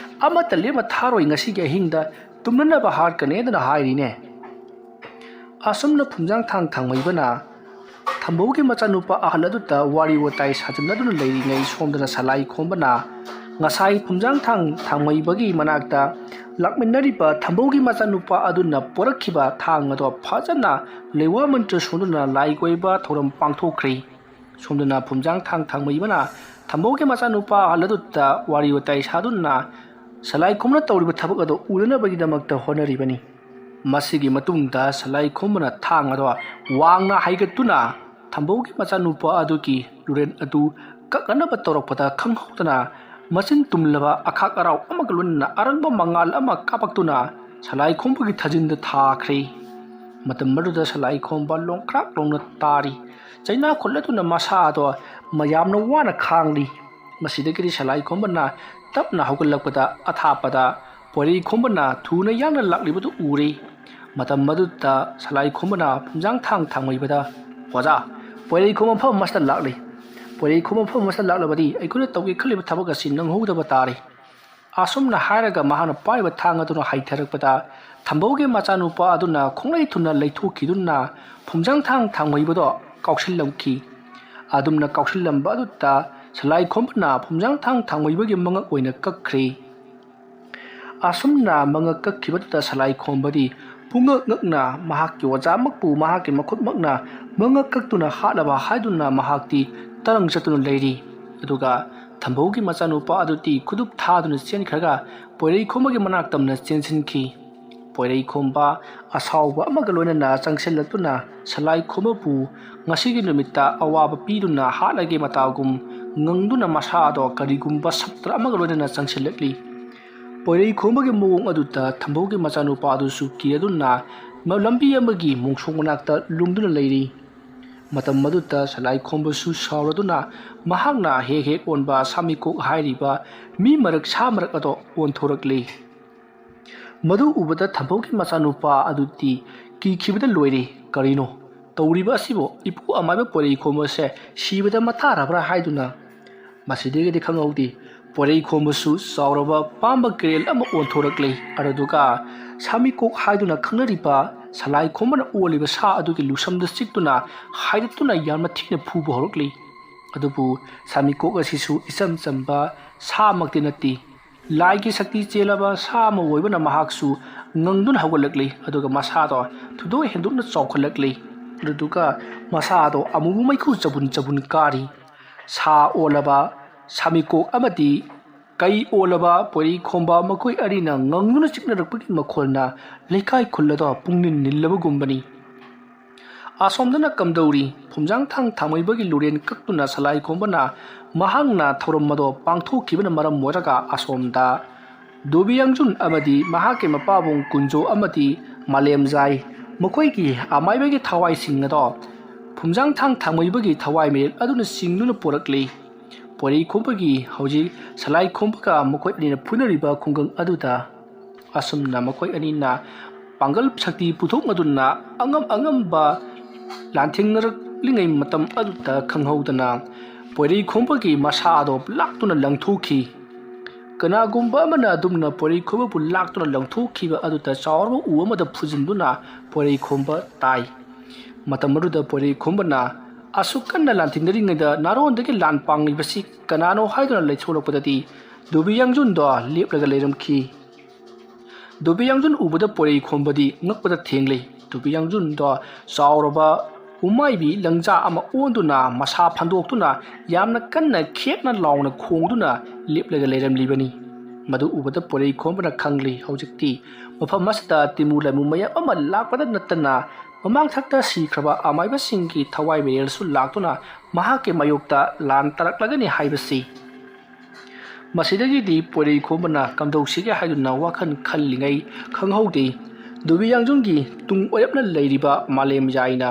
ꯑꯃꯠꯇ ꯂꯦꯝꯅ ꯊꯥꯔꯣꯏ ꯉꯁꯤꯒꯤ ꯑꯍꯤꯡꯗ ꯇꯨꯝꯅꯅꯕ ꯍꯥꯠꯀꯅꯦꯗꯅ ꯍꯥꯏꯔꯤꯅꯦ ꯑꯁꯨꯝꯅ ꯐꯨꯝꯖꯥꯡ ꯊꯥꯡꯃꯩꯕꯅ ꯊꯝꯕꯧꯒꯤ ꯃꯆꯥꯅꯨꯄꯥ ꯑꯍꯜ ꯑꯗꯨꯗ ꯋꯥꯔꯤ ꯋꯥꯇꯥꯏ ꯁꯥꯖꯤꯟꯅꯗꯨꯅ ꯂꯩꯔꯤꯉꯩ ꯁꯣꯝꯗꯅ ꯁꯂꯥꯏ ꯈꯣꯝꯕꯅ ꯉꯁꯥꯏ ꯐꯨꯝꯖꯥꯡ ꯊꯥꯡꯃꯩꯕꯒꯤ ꯃꯅꯥꯛꯇ ꯂꯥꯛꯃꯤꯟꯅꯔꯤꯕ ꯊꯝꯕꯧꯒꯤ ꯃꯆꯥꯅꯨꯄꯥ ꯑꯗꯨꯅ ꯄꯣꯔꯛꯈꯤꯕ ꯊꯥꯡ ꯑꯗꯣ ꯐꯖꯅ ꯂꯩꯋꯥ ꯃꯟꯇ꯭ꯔ ꯁꯣꯟꯗꯨꯅ ꯂꯥꯏ ꯀꯣꯏꯕ ꯊꯧꯔꯝ ꯄꯥꯡꯊꯣꯛꯈ꯭ꯔꯤ ꯁꯣꯝꯗꯅ ꯐꯨꯝꯖꯥꯡ ꯊꯥꯡꯃꯩꯕꯅ ꯊꯝꯕꯧꯒꯤ ꯃꯆꯥꯅꯨꯄꯥ ꯑꯍꯜ ꯑꯗꯨꯗ ꯋꯥꯔꯤ ꯋꯥꯇꯥꯏ ꯁꯥꯗꯨꯅ ꯁꯂꯥꯏ ꯈꯣꯝꯕꯅ ꯇꯧꯔꯤꯕ ꯊꯕꯛ ꯑꯗꯨ ꯎꯅꯅꯕꯒꯤꯗꯃꯛꯇ ꯍꯣꯠꯅꯔꯤꯕꯅꯤ ꯃꯁꯤꯒꯤ ꯃꯇꯨꯡꯗ ꯁꯂꯥꯏ ꯈꯣꯝꯕꯅ ꯊꯥꯡ ꯑꯗꯣ ꯋꯥꯡꯅ ꯍꯥꯏꯒꯠꯇꯨꯅ ꯊꯝꯕꯧꯒꯤ ꯃꯆꯥꯅꯨꯄꯥ ꯑꯗꯨꯒꯤ ꯂꯨꯔꯦꯟ ꯑꯗꯨ ꯀꯛꯅꯅꯕ ꯇꯧꯔꯛꯄꯗ ꯈꯪꯍꯧꯗꯅ ꯃꯆꯤꯟ ꯇꯨꯝꯂꯕ ꯑꯈꯥꯛ ꯑꯔꯥꯎ ꯑꯃꯒ ꯂꯣꯏꯅꯅ ꯑꯔꯪꯕ ꯃꯉꯥꯜ ꯑꯃ ꯀꯥꯞꯄꯛꯇꯨꯅ ꯁꯂꯥꯏ ꯈꯣꯝꯕꯒꯤ ꯊꯥꯖꯤꯟꯗ ꯊꯥꯈ꯭ꯔꯤ ꯃꯇꯝ ꯑꯗꯨꯗ ꯁꯂꯥꯏ ꯈꯣꯝꯕ ꯂꯣꯡꯈ꯭ꯔꯥꯛ ꯂꯣꯡꯅ ꯇꯥꯔꯤ ꯆꯩꯅꯥ ꯈꯨꯠꯂꯗꯨꯅ ꯃꯁꯥ ꯑꯗꯣ ꯌꯥꯝꯅ ꯋꯥꯅ ꯈꯥꯡꯂꯤ ꯃꯁꯤꯗꯒꯤꯗꯤ ꯁꯂꯥꯏ ꯈꯣꯝꯕꯅ ꯇꯞꯅ ꯍꯧꯒꯠꯂꯛꯄꯗ ꯑꯊꯥꯞꯄꯗ ꯄꯣꯔꯩ ꯈꯣꯝꯕꯅ ꯊꯨꯅ ꯌꯥꯡꯅ ꯂꯥꯛꯂꯤꯕꯗꯨ ꯎꯔꯤ ꯃꯇꯝ ꯃꯗꯨꯗ ꯁꯂꯥꯏ ꯈꯣꯝꯕꯅ ꯐꯨꯝꯖꯥꯡ ꯊꯥꯡ ꯊꯥꯡꯃꯩꯕꯗ ꯑꯣꯖꯥ ꯄꯣꯏꯔꯩ ꯈꯣꯝꯕ ꯃꯐꯝ ꯑꯃꯁꯤꯗ ꯂꯥꯛꯂꯤ ꯄꯣꯏꯔꯩ ꯈꯣꯝꯕ ꯃꯐꯝ ꯑꯃꯁꯤꯗ ꯂꯥꯛꯂꯕꯗꯤ ꯑꯩꯈꯣꯏꯅ ꯇꯧꯒꯦ ꯈꯜꯂꯤꯕ ꯊꯕꯛ ꯑꯁꯤ ꯅꯪꯍꯧꯗꯕ ꯇꯥꯔꯦ ꯑꯁꯨꯝꯅ ꯍꯥꯏꯔꯒ ꯃꯍꯥꯛꯅ ꯄꯥꯏꯕ ꯊꯥꯡ ꯑꯗꯨꯅ ꯍꯥꯏꯊꯔꯛꯄꯗ ꯊꯝꯕꯧꯒꯤ ꯃꯆꯥꯅꯨꯄꯥ ꯑꯗꯨꯅ ꯈꯣꯡꯂꯩ ꯊꯨꯅ ꯂꯩꯊꯣꯛꯈꯤꯗꯨꯅ ꯐꯨꯝꯖꯥꯡ ꯊꯥꯡ ꯊꯥꯡꯃꯩꯕꯗꯣ ꯀꯥꯎꯁꯤꯜꯂꯝꯈꯤ ꯑꯗꯨꯝꯅ ꯀꯥꯎꯁꯤꯜꯂꯝꯕ ꯑꯗꯨꯗ ꯁꯂꯥꯏ ꯈꯣꯝꯕꯅ ꯐꯨꯝꯖꯥꯡ ꯊꯥꯡ ꯊꯥꯡꯃꯩꯕꯒꯤ ꯃꯉꯛ ꯑꯣꯏꯅ ꯀꯛꯈ꯭ꯔꯦ ꯑꯁꯨꯝꯅ ꯃꯉꯛ ꯀꯛꯈꯤꯕꯗꯨꯗ ꯁꯂꯥꯏ ꯈꯣꯝꯕꯗꯤ ꯄꯨꯡꯉꯛ ꯉꯛꯅ ꯃꯍꯥꯛꯀꯤ ꯑꯣꯖꯥꯃꯛꯄꯨ ꯃꯍꯥꯛꯀꯤ ꯃꯈꯨꯠꯃꯛꯅ ꯃꯉꯛ ꯀꯛꯇꯨꯅ ꯍꯥꯠꯂꯕ ꯍꯥꯏꯗꯨꯅ ꯃꯍꯥꯛꯇꯤ ꯇꯔꯪ ꯆꯠꯇꯨꯅ ꯂꯩꯔꯤ ꯑꯗꯨꯒ ꯊꯝꯕꯧꯒꯤ ꯃꯆꯥꯅꯨꯄꯥ ꯑꯗꯨꯗꯤ ꯈꯨꯗꯨꯞ ꯊꯥꯗꯨꯅ ꯆꯦꯟꯈ꯭ꯔꯒ ꯄꯣꯏꯔꯩ ꯈꯣꯝꯕꯒꯤ ꯃꯅꯥꯛ ꯇꯝꯅ ꯆꯦꯟꯁꯤꯟꯈꯤ ꯄꯣꯏꯔꯩ ꯈꯣꯝꯕ ꯑꯁꯥꯎꯕ ꯑꯃꯒ ꯂꯣꯏꯅꯅ ꯆꯪꯁꯤꯜꯂꯛꯇꯨꯅ ꯁꯂꯥꯏ ꯈꯣꯝꯕꯕꯨ ꯉꯁꯤꯒꯤ ꯅꯨꯃꯤꯠꯇ ꯑꯋꯥꯕ ꯄꯤꯗꯨꯅ ꯍꯥꯠꯂꯒꯦ ꯃꯇꯥꯒꯨꯝ ꯉꯪꯗꯨꯅ ꯃꯁꯥꯗꯣ ꯀꯔꯤꯒꯨꯝꯕ ꯁꯞꯇ꯭ꯔ ꯑꯃꯒ ꯂꯣꯏꯅꯅ ꯆꯪꯁꯤꯜꯂꯛꯂꯤ ꯄꯣꯏꯔꯩ ꯈꯣꯝꯕꯒꯤ ꯃꯑꯣꯡ ꯑꯗꯨꯗ ꯊꯝꯕꯧꯒꯤ ꯃꯆꯥꯅꯨꯄꯥ ꯑꯗꯨꯁꯨ ꯀꯤꯔꯗꯨꯅ ꯂꯝꯕꯤ ꯑꯃꯒꯤ ꯃꯣꯡꯁꯣꯡ ꯃꯅꯥꯛꯇ ꯂꯨꯝꯗꯨꯅ ꯂꯩꯔꯤ ꯃꯇꯝ ꯃꯗꯨꯗ ꯁꯂꯥꯏ ꯈꯣꯝꯕꯁꯨ ꯁꯥꯎꯔꯗꯨꯅ ꯃꯍꯥꯛꯅ ꯍꯦꯛ ꯍꯦꯛ ꯑꯣꯟꯕ ꯁꯥꯃꯤꯀꯣꯛ ꯍꯥꯏꯔꯤꯕ ꯃꯤ ꯃꯔꯛ ꯁꯥ ꯃꯔꯛ ꯑꯗꯣ ꯑꯣꯟꯊꯣꯔꯛꯂꯤ ꯃꯗꯨ ꯎꯕꯗ ꯊꯝꯕꯧꯒꯤ ꯃꯆꯥꯅꯨꯄꯥ ꯑꯗꯨꯗꯤ ꯀꯤꯈꯤꯕꯗ ꯂꯣꯏꯔꯦ ꯀꯔꯤꯅꯣ ꯇꯧꯔꯤꯕ ꯑꯁꯤꯕꯨ ꯏꯄꯨ ꯑꯃꯥꯏꯕ ꯄꯣꯏꯔꯩ ꯈꯣꯝꯕꯁꯦ ꯁꯤꯕꯗ ꯃꯊꯥꯔꯕ꯭ꯔꯥ ꯍꯥꯏꯗꯨꯅ ꯃꯁꯤꯗꯒꯤꯗꯤ ꯈꯪꯍꯧꯗꯦ ꯄꯣꯏꯔꯩ ꯈꯣꯝꯕꯁꯨ ꯆꯥꯎꯔꯕ ꯄꯥꯝꯕ ꯀꯦꯔꯦꯜ ꯑꯃ ꯑꯣꯟꯊꯣꯔꯛꯂꯤ ꯑꯗꯨꯒ ꯁꯥꯃꯤꯀꯣꯛ ꯍꯥꯏꯗꯨꯅ ꯈꯪꯅꯔꯤꯕ ꯁꯂꯥꯏ ꯈꯣꯝꯕꯅ ꯑꯣꯜꯂꯤꯕ ꯁꯥ ꯑꯗꯨꯒꯤ ꯂꯨꯁꯝꯗ ꯆꯤꯛꯇꯨꯅ ꯍꯥꯏꯗꯠꯇꯨꯅ ꯌꯥꯝꯅ ꯊꯤꯅ ꯐꯨꯕ ꯍꯧꯔꯛꯂꯤ ꯑꯗꯨꯕꯨ ꯁꯥꯃꯤꯀꯣꯛ ꯑꯁꯤꯁꯨ ꯏꯆꯝ ꯆꯝꯕ ꯁꯥꯃꯛꯇꯤ ꯅꯠꯇꯦ ꯂꯥꯏꯒꯤ ꯁꯛꯇꯤ ꯆꯦꯜꯂꯕ ꯁꯥ ꯑꯃ ꯑꯣꯏꯕꯅ ꯃꯍꯥꯛꯁꯨ ꯉꯪꯗꯨꯅ ꯍꯧꯒꯠꯂꯛꯂꯤ ꯑꯗꯨꯒ ꯃꯁꯥꯗꯣ ꯊꯨꯗꯣꯛ ꯍꯦꯟꯗꯣꯛꯅ ꯆꯥꯎꯈꯠꯂꯛꯂꯤ ꯑꯗꯨꯒ ꯃꯁꯥꯗꯣ ꯑꯃꯨꯕ ꯃꯩꯈꯨ ꯆꯕꯨꯟ ꯆꯕꯨꯟ ꯀꯥꯔꯤ ꯁꯥ ꯑꯣꯜꯂꯕ ꯁꯥꯃꯤꯀꯣꯛ ꯑꯃꯗꯤ ꯀꯩ ꯑꯣꯜꯂꯕ ꯄꯣꯏꯔꯩ ꯈꯣꯝꯕ ꯃꯈꯣꯏ ꯑꯅꯤꯅ ꯉꯪꯗꯨꯅ ꯆꯤꯛꯅꯔꯛꯄꯒꯤ ꯃꯈꯣꯜꯅ ꯂꯩꯀꯥꯏ ꯈꯨꯜꯂꯗꯣ ꯄꯨꯡꯅꯤꯟ ꯅꯤꯜꯂꯕꯒꯨꯝꯕꯅꯤ ꯑꯁꯣꯝꯗꯅ ꯀꯝꯗꯧꯔꯤ ꯐꯨꯝꯖꯥꯡ ꯊꯥꯡ ꯊꯥꯡꯃꯩꯕꯒꯤ ꯂꯨꯔꯦꯟ ꯀꯛꯇꯨꯅ ꯁꯂꯥꯏ ꯈꯣꯝꯕꯅ ꯃꯍꯥꯛꯅ ꯊꯧꯔꯝ ꯑꯗꯣ ꯄꯥꯡꯊꯣꯛꯈꯤꯕꯅ ꯃꯔꯝ ꯑꯣꯏꯔꯒ ꯑꯁꯣꯝꯗ ꯗꯣꯕꯤꯌꯥꯡꯖꯨꯟ ꯑꯃꯗꯤ ꯃꯍꯥꯛꯀꯤ ꯃꯄꯥꯕꯨꯡ ꯀꯨꯟꯖꯣ ꯑꯃꯗꯤ ꯃꯥꯂꯦꯝꯖꯥꯏ ꯃꯈꯣꯏꯒꯤ ꯑꯃꯥꯏꯕꯒꯤ ꯊꯋꯥꯏꯁꯤꯡ ꯑꯗꯣ ꯐꯨꯝꯖꯥꯡ ꯊꯥꯡ ꯊꯥꯡꯃꯩꯕꯒꯤ ꯊꯋꯥꯏ ꯃꯔꯦꯜ ꯑꯗꯨꯅ ꯆꯤꯡꯗꯨꯅ ꯄꯣꯔꯛꯂꯤ ꯄꯣꯏꯔꯩ ꯈꯣꯝꯕꯒꯤ ꯍꯧꯖꯤꯛ ꯁꯂꯥꯏ ꯈꯣꯝꯕꯒ ꯃꯈꯣꯏ ꯑꯅꯤꯅ ꯐꯨꯅꯔꯤꯕ ꯈꯨꯡꯒꯪ ꯑꯗꯨꯗ ꯑꯁꯨꯝꯅ ꯃꯈꯣꯏ ꯑꯅꯤꯅ ꯄꯥꯡꯒꯜ ꯁꯛꯇꯤ ꯄꯨꯊꯣꯛꯅꯗꯨꯅ ꯑꯉꯝ ꯑꯉꯝꯕ ꯂꯥꯟꯊꯦꯡꯅꯔꯛꯂꯤꯉꯩ ꯃꯇꯝ ꯑꯗꯨꯗ ꯈꯪꯍꯧꯗꯅ ꯄꯣꯏꯔꯩ ꯈꯣꯝꯕꯒꯤ ꯃꯁꯥ ꯑꯗꯣ ꯂꯥꯛꯇꯨꯅ ꯂꯪꯊꯣꯛꯈꯤ ꯀꯅꯥꯒꯨꯝꯕ ꯑꯃꯅ ꯑꯗꯨꯝꯅ ꯄꯣꯏꯔꯩ ꯈꯣꯝꯕꯕꯨ ꯂꯥꯛꯇꯨꯅ ꯂꯪꯊꯣꯛꯈꯤꯕ ꯑꯗꯨꯗ ꯆꯥꯎꯔꯕ ꯎ ꯑꯃꯗ ꯐꯨꯖꯤꯟꯗꯨꯅ ꯄꯣꯏꯔꯩ ꯈꯣꯝꯕ ꯇꯥꯏ ꯃꯇꯝ ꯑꯗꯨꯗ ꯄꯣꯏꯔꯩ ꯈꯣꯝꯕꯅ ꯑꯁꯨꯛ ꯀꯟꯅ ꯂꯥꯟꯊꯦꯡꯅꯔꯤꯉꯩꯗ ꯅꯥꯔꯣꯟꯗꯒꯤ ꯂꯥꯟ ꯄꯥꯡꯂꯤꯕꯁꯤ ꯀꯅꯥꯅꯣ ꯍꯥꯏꯗꯨꯅ ꯂꯩꯊꯣꯛꯂꯛꯄꯗꯗꯤ ꯗꯣꯕꯤꯌꯥꯡꯖꯨꯟꯗꯣ ꯂꯦꯞꯂꯒ ꯂꯩꯔꯝꯈꯤ ꯗꯣꯕꯤꯌꯥꯡꯖꯨꯟ ꯎꯕꯗ ꯄꯣꯏꯔꯩ ꯈꯣꯝꯕꯗꯤ ꯉꯛꯄꯗ ꯊꯦꯡꯂꯤ ꯗꯣꯕꯤꯌꯥꯡꯖꯨꯟꯗꯣ ꯆꯥꯎꯔꯕ ꯎꯃꯥꯏꯕꯤ ꯂꯪꯖꯥ ꯑꯃ ꯑꯣꯟꯗꯨꯅ ꯃꯁꯥ ꯐꯟꯗꯣꯛꯇꯨꯅ ꯌꯥꯝꯅ ꯀꯟꯅ ꯈꯦꯠꯅ ꯂꯥꯎꯅ ꯈꯣꯡꯗꯨꯅ ꯂꯦꯞꯂꯒ ꯂꯩꯔꯝꯂꯤꯕꯅꯤ ꯃꯗꯨ ꯎꯕꯗ ꯄꯣꯏꯔꯩ ꯈꯣꯝꯕꯅ ꯈꯪꯂꯤ ꯍꯧꯖꯤꯛꯇꯤ ꯃꯐꯝ ꯑꯁꯤꯗ ꯇꯤꯃꯨ ꯂꯩꯃꯨ ꯃꯌꯥꯝ ꯑꯃ ꯂꯥꯛꯄꯗ ꯅꯠꯇꯅ ꯃꯃꯥꯡꯊꯛꯇ ꯁꯤꯈ꯭ꯔꯕ ꯑꯃꯥꯏꯕꯁꯤꯡꯒꯤ ꯊꯋꯥꯏ ꯃꯔꯦꯜꯁꯨ ꯂꯥꯛꯇꯨꯅ ꯃꯍꯥꯛꯀꯤ ꯃꯥꯌꯣꯛꯇ ꯂꯥꯟ ꯇꯥꯔꯛꯂꯒꯅꯤ ꯍꯥꯏꯕꯁꯤ ꯃꯁꯤꯗꯒꯤꯗꯤ ꯄꯣꯏꯔꯩ ꯈꯣꯝꯕꯅ ꯀꯝꯗꯧꯁꯤꯒꯦ ꯍꯥꯏꯗꯨꯅ ꯋꯥꯈꯜ ꯈꯜꯂꯤꯉꯩ ꯈꯪꯍꯧꯗꯦ ꯗꯣꯕꯤꯌꯥꯡꯖꯨꯟꯒꯤ ꯇꯨꯡ ꯑꯣꯏꯔꯞꯅ ꯂꯩꯔꯤꯕ ꯃꯥꯂꯦꯝꯌꯥꯏꯅ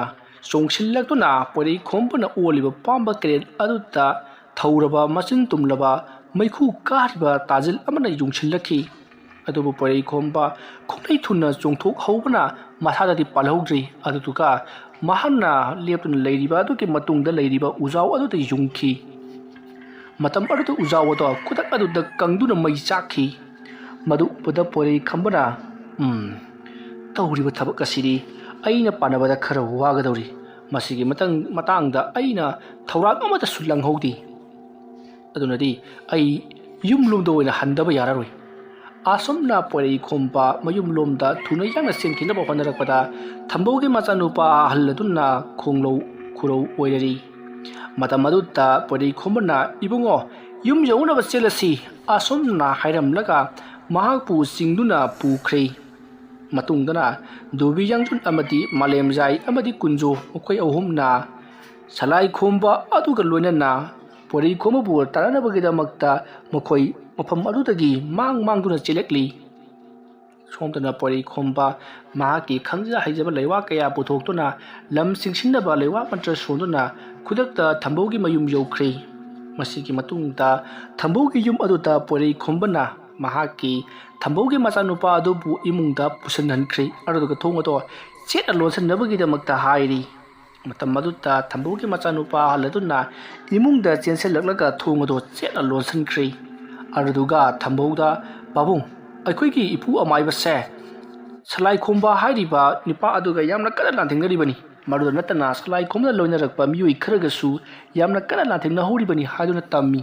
ꯆꯣꯡꯁꯤꯜꯂꯛꯇꯨꯅ ꯄꯣꯏꯔꯩ ꯈꯣꯝꯕꯅ ꯑꯣꯜꯂꯤꯕ ꯄꯥꯝꯕ ꯀꯦꯔꯦꯜ ꯑꯗꯨꯗ ꯊꯧꯔꯕ ꯃꯆꯤꯟ ꯇꯨꯝꯂꯕ ꯃꯩꯈꯨ ꯀꯥꯔꯤꯕ ꯇꯥꯖꯤꯜ ꯑꯃꯅ ꯌꯨꯡꯁꯤꯜꯂꯛꯈꯤ ꯑꯗꯨꯕꯨ ꯄꯣꯏꯔꯩ ꯈꯣꯝꯕ ꯈꯣꯡꯂꯩ ꯊꯨꯅ ꯆꯣꯡꯊꯣꯛꯍꯧꯕꯅ ꯃꯁꯥꯗꯗꯤ ꯄꯥꯜꯍꯧꯗ꯭ꯔꯤ ꯑꯗꯨꯗꯨꯒ ꯃꯍꯥꯛꯅ ꯂꯦꯞꯇꯨꯅ ꯂꯩꯔꯤꯕ ꯑꯗꯨꯒꯤ ꯃꯇꯨꯡꯗ ꯂꯩꯔꯤꯕ ꯎꯖꯥꯎ ꯑꯗꯨꯗ ꯌꯨꯡꯈꯤ ꯃꯇꯝ ꯑꯗꯨꯗ ꯎꯖꯥꯎ ꯑꯗꯣ ꯈꯨꯗꯛ ꯑꯗꯨꯗ ꯀꯪꯗꯨꯅ ꯃꯩ ꯆꯥꯛꯈꯤ ꯃꯗꯨ ꯎꯕꯗ ꯄꯣꯏꯔꯩ ꯈꯝꯕꯅ ꯇꯧꯔꯤꯕ ꯊꯕꯛ ꯑꯁꯤꯗꯤ ꯑꯩꯅ ꯄꯥꯅꯕꯗ ꯈꯔ ꯋꯥꯒꯗꯧꯔꯤ ꯃꯁꯤꯒꯤ ꯃꯇꯥꯡꯗ ꯑꯩꯅ ꯊꯧꯔꯥꯡ ꯑꯃꯠꯇꯁꯨ ꯂꯪꯍꯧꯗꯦ ꯑꯗꯨꯅꯗꯤ ꯑꯩ ꯌꯨꯝꯂꯣꯝꯗ ꯑꯣꯏꯅ ꯍꯟꯗꯕ ꯌꯥꯔꯔꯣꯏ ꯑꯁꯨꯝꯅ ꯄꯣꯏꯔꯩ ꯈꯣꯝꯕ ꯃꯌꯨꯝꯂꯣꯝꯗ ꯊꯨꯅ ꯌꯥꯡꯅ ꯆꯦꯟꯈꯤꯅꯕ ꯍꯣꯠꯅꯔꯛꯄꯗ ꯊꯝꯕꯧꯒꯤ ꯃꯆꯥꯅꯨꯄꯥ ꯑꯍꯜ ꯑꯗꯨꯅ ꯈꯣꯡꯂꯧ ꯈꯨꯔꯧ ꯑꯣꯏꯔꯔꯤ ꯃꯇꯝ ꯑꯗꯨꯗ ꯄꯣꯏꯔꯩ ꯈꯣꯝꯕꯅ ꯏꯕꯨꯡꯉꯣ ꯌꯨꯝ ꯌꯧꯅꯕ ꯆꯦꯜꯂꯁꯤ ꯑꯁꯨꯝꯅ ꯍꯥꯏꯔꯝꯂꯒ ꯃꯍꯥꯛꯄꯨ ꯆꯤꯡꯗꯨꯅ ꯄꯨꯈ꯭ꯔꯦ ꯃꯇꯨꯡꯗꯅ ꯗꯣꯕꯤꯌꯥꯡꯖꯨꯟ ꯑꯃꯗꯤ ꯃꯥꯂꯦꯝꯖꯥꯏ ꯑꯃꯗꯤ ꯀꯨꯟꯖꯣ ꯃꯈꯣꯏ ꯑꯍꯨꯝꯅ ꯁꯂꯥꯏ ꯈꯣꯝꯕ ꯑꯗꯨꯒ ꯂꯣꯏꯅꯅ ꯄꯣꯏꯔꯩ ꯈꯣꯝꯕꯕꯨ ꯇꯥꯟꯅꯅꯕꯒꯤꯗꯃꯛꯇ ꯃꯈꯣꯏ ꯃꯐꯝ ꯑꯗꯨꯗꯒꯤ ꯃꯥꯡꯗꯨꯅ ꯆꯦꯜꯂꯛꯂꯤ ꯁꯣꯝꯗꯅ ꯄꯣꯏꯔꯩ ꯈꯣꯝꯕ ꯃꯍꯥꯛꯀꯤ ꯈꯪꯖ ꯍꯩꯖꯕ ꯂꯩꯋꯥ ꯀꯌꯥ ꯄꯨꯊꯣꯛꯇꯨꯅ ꯂꯝ ꯆꯤꯡꯁꯤꯟꯅꯕ ꯂꯩꯋꯥ ꯃꯟꯇ꯭ꯔ ꯁꯣꯟꯗꯨꯅ ꯈꯨꯗꯛꯇ ꯊꯝꯕꯧꯒꯤ ꯃꯌꯨꯝ ꯌꯧꯈ꯭ꯔꯦ ꯃꯁꯤꯒꯤ ꯃꯇꯨꯡꯗ ꯊꯝꯕꯧꯒꯤ ꯌꯨꯝ ꯑꯗꯨꯗ ꯄꯣꯏꯔꯩ ꯈꯣꯝꯕꯅ ꯃꯍꯥꯛꯀꯤ ꯊꯝꯕꯧꯒꯤ ꯃꯆꯥꯅꯨꯄꯥ ꯑꯗꯨꯕꯨ ꯏꯃꯨꯡꯗ ꯄꯨꯁꯤꯟꯍꯟꯈ꯭ꯔꯦ ꯑꯗꯨꯒ ꯊꯣꯡ ꯑꯗꯨ ꯆꯦꯠꯅ ꯂꯣꯟꯁꯤꯟꯅꯕꯒꯤꯗꯃꯛꯇ ꯍꯥꯏꯔꯤ ꯃꯇꯝ ꯑꯗꯨꯗ ꯊꯝꯕꯧꯒꯤ ꯃꯆꯥꯅꯨꯄꯥ ꯑꯍꯜ ꯑꯗꯨꯅ ꯏꯃꯨꯡꯗ ꯆꯦꯟꯁꯤꯜꯂꯛꯂꯒ ꯊꯣꯡ ꯑꯗꯨ ꯆꯦꯠꯅ ꯂꯣꯟꯁꯤꯟꯈ꯭ꯔꯦ ꯑꯗꯨꯒ ꯊꯝꯕꯧꯗ ꯄꯥꯕꯨꯡ ꯑꯩꯈꯣꯏꯒꯤ ꯏꯄꯨ ꯑꯃꯥꯏꯕꯁꯦ ꯁꯂꯥꯏꯈꯣꯝꯕ ꯍꯥꯏꯔꯤꯕ ꯅꯨꯄꯥ ꯑꯗꯨꯒ ꯌꯥꯝꯅ ꯀꯟꯅ ꯂꯥꯟꯊꯦꯡꯅꯔꯤꯕꯅꯤ ꯃꯗꯨꯗ ꯅꯠꯇꯅ ꯁꯂꯥꯏꯈꯣꯝꯕꯅ ꯂꯣꯏꯅꯔꯛꯄ ꯃꯤꯑꯣꯏ ꯈꯔꯒꯁꯨ ꯌꯥꯝꯅ ꯀꯟꯅ ꯂꯥꯟꯊꯦꯡꯅꯍꯧꯔꯤꯕꯅꯤ ꯍꯥꯏꯗꯨꯅ ꯇꯝꯃꯤ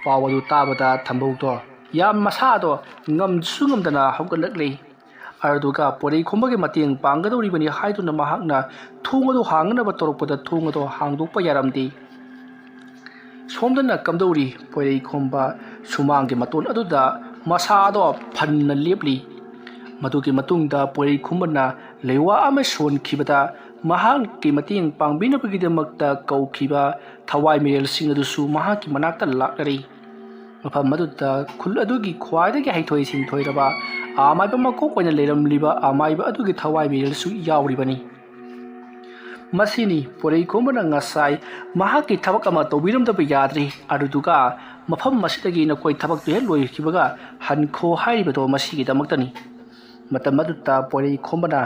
ꯄꯥꯎ ꯑꯗꯨ ꯇꯥꯕꯗ ꯊꯝꯕꯧꯗꯣ ꯌꯥꯝ ꯃꯁꯥꯗꯣ ꯉꯝꯁꯨ ꯉꯝꯗꯅ ꯍꯧꯒꯠꯂꯛꯂꯦ ꯑꯗꯨꯒ ꯄꯣꯏꯔꯩꯈꯣꯝꯕꯒꯤ ꯃꯇꯦꯡ ꯄꯥꯡꯒꯗꯧꯔꯤꯕꯅꯤ ꯍꯥꯏꯗꯨꯅ ꯃꯍꯥꯛꯅ ꯊꯣꯡ ꯑꯗꯨ ꯍꯥꯡꯅꯕ ꯇꯧꯔꯛꯄꯗ ꯊꯣꯡ ꯑꯗꯨ ꯍꯥꯡꯗꯣꯛꯄ ꯌꯥꯔꯝꯗꯦ ꯁꯣꯝꯗꯅ ꯀꯝꯗꯧꯔꯤ ꯄꯣꯏꯔꯩꯈꯣꯝꯕ ꯁꯨꯃꯥꯡꯒꯤ ꯃꯇꯣꯟ ꯑꯗꯨꯗ ꯃꯁꯥꯗꯣ ꯐꯟꯅ ꯂꯦꯞꯂꯤ ꯃꯗꯨꯒꯤ ꯃꯇꯨꯡꯗ ꯄꯣꯏꯔꯩꯈꯣꯝꯕꯅ ꯂꯩꯋꯥ ꯑꯃ ꯁꯣꯟꯈꯤꯕꯗ ꯃꯍꯥꯛꯀꯤ ꯃꯇꯦꯡ ꯄꯥꯡꯕꯤꯅꯕꯒꯤꯗꯃꯛꯇ ꯀꯧꯈꯤꯕ ꯊꯋꯥꯏ ꯃꯤꯔꯦꯜꯁꯤꯡ ꯑꯗꯨꯁꯨ ꯃꯍꯥꯛꯀꯤ ꯃꯅꯥꯛꯇ ꯂꯥꯛꯅꯔꯤ ꯃꯐꯝ ꯑꯗꯨꯗ ꯈꯨꯜ ꯑꯗꯨꯒꯤ ꯈ꯭ꯋꯥꯏꯗꯒꯤ ꯍꯩꯊꯣꯏ ꯁꯤꯡꯊꯣꯏꯔꯕ ꯑꯃꯥꯏꯕ ꯃꯀꯣꯛ ꯑꯣꯏꯅ ꯂꯩꯔꯝꯂꯤꯕ ꯑꯃꯥꯏꯕ ꯑꯗꯨꯒꯤ ꯊꯋꯥꯏ ꯃꯤꯔꯦꯜꯁꯨ ꯌꯥꯎꯔꯤꯕꯅꯤ ꯃꯁꯤꯅꯤ ꯄꯣꯏꯔꯩꯈꯣꯝꯕꯅ ꯉꯁꯥꯏ ꯃꯍꯥꯛꯀꯤ ꯊꯕꯛ ꯑꯃ ꯇꯧꯕꯤꯔꯝꯗꯕ ꯌꯥꯗ꯭ꯔꯤ ꯑꯗꯨꯗꯨꯒ ꯃꯐꯝ ꯑꯁꯤꯗꯒꯤ ꯅꯈꯣꯏ ꯊꯕꯛꯇꯨ ꯍꯦꯛ ꯂꯣꯏꯈꯤꯕꯒ ꯍꯟꯈꯣ ꯍꯥꯏꯔꯤꯕꯗꯣ ꯃꯁꯤꯒꯤꯗꯃꯛꯇꯅꯤ ꯃꯇꯝ ꯑꯗꯨꯗ ꯄꯣꯏꯔꯩꯈꯣꯝꯕꯅ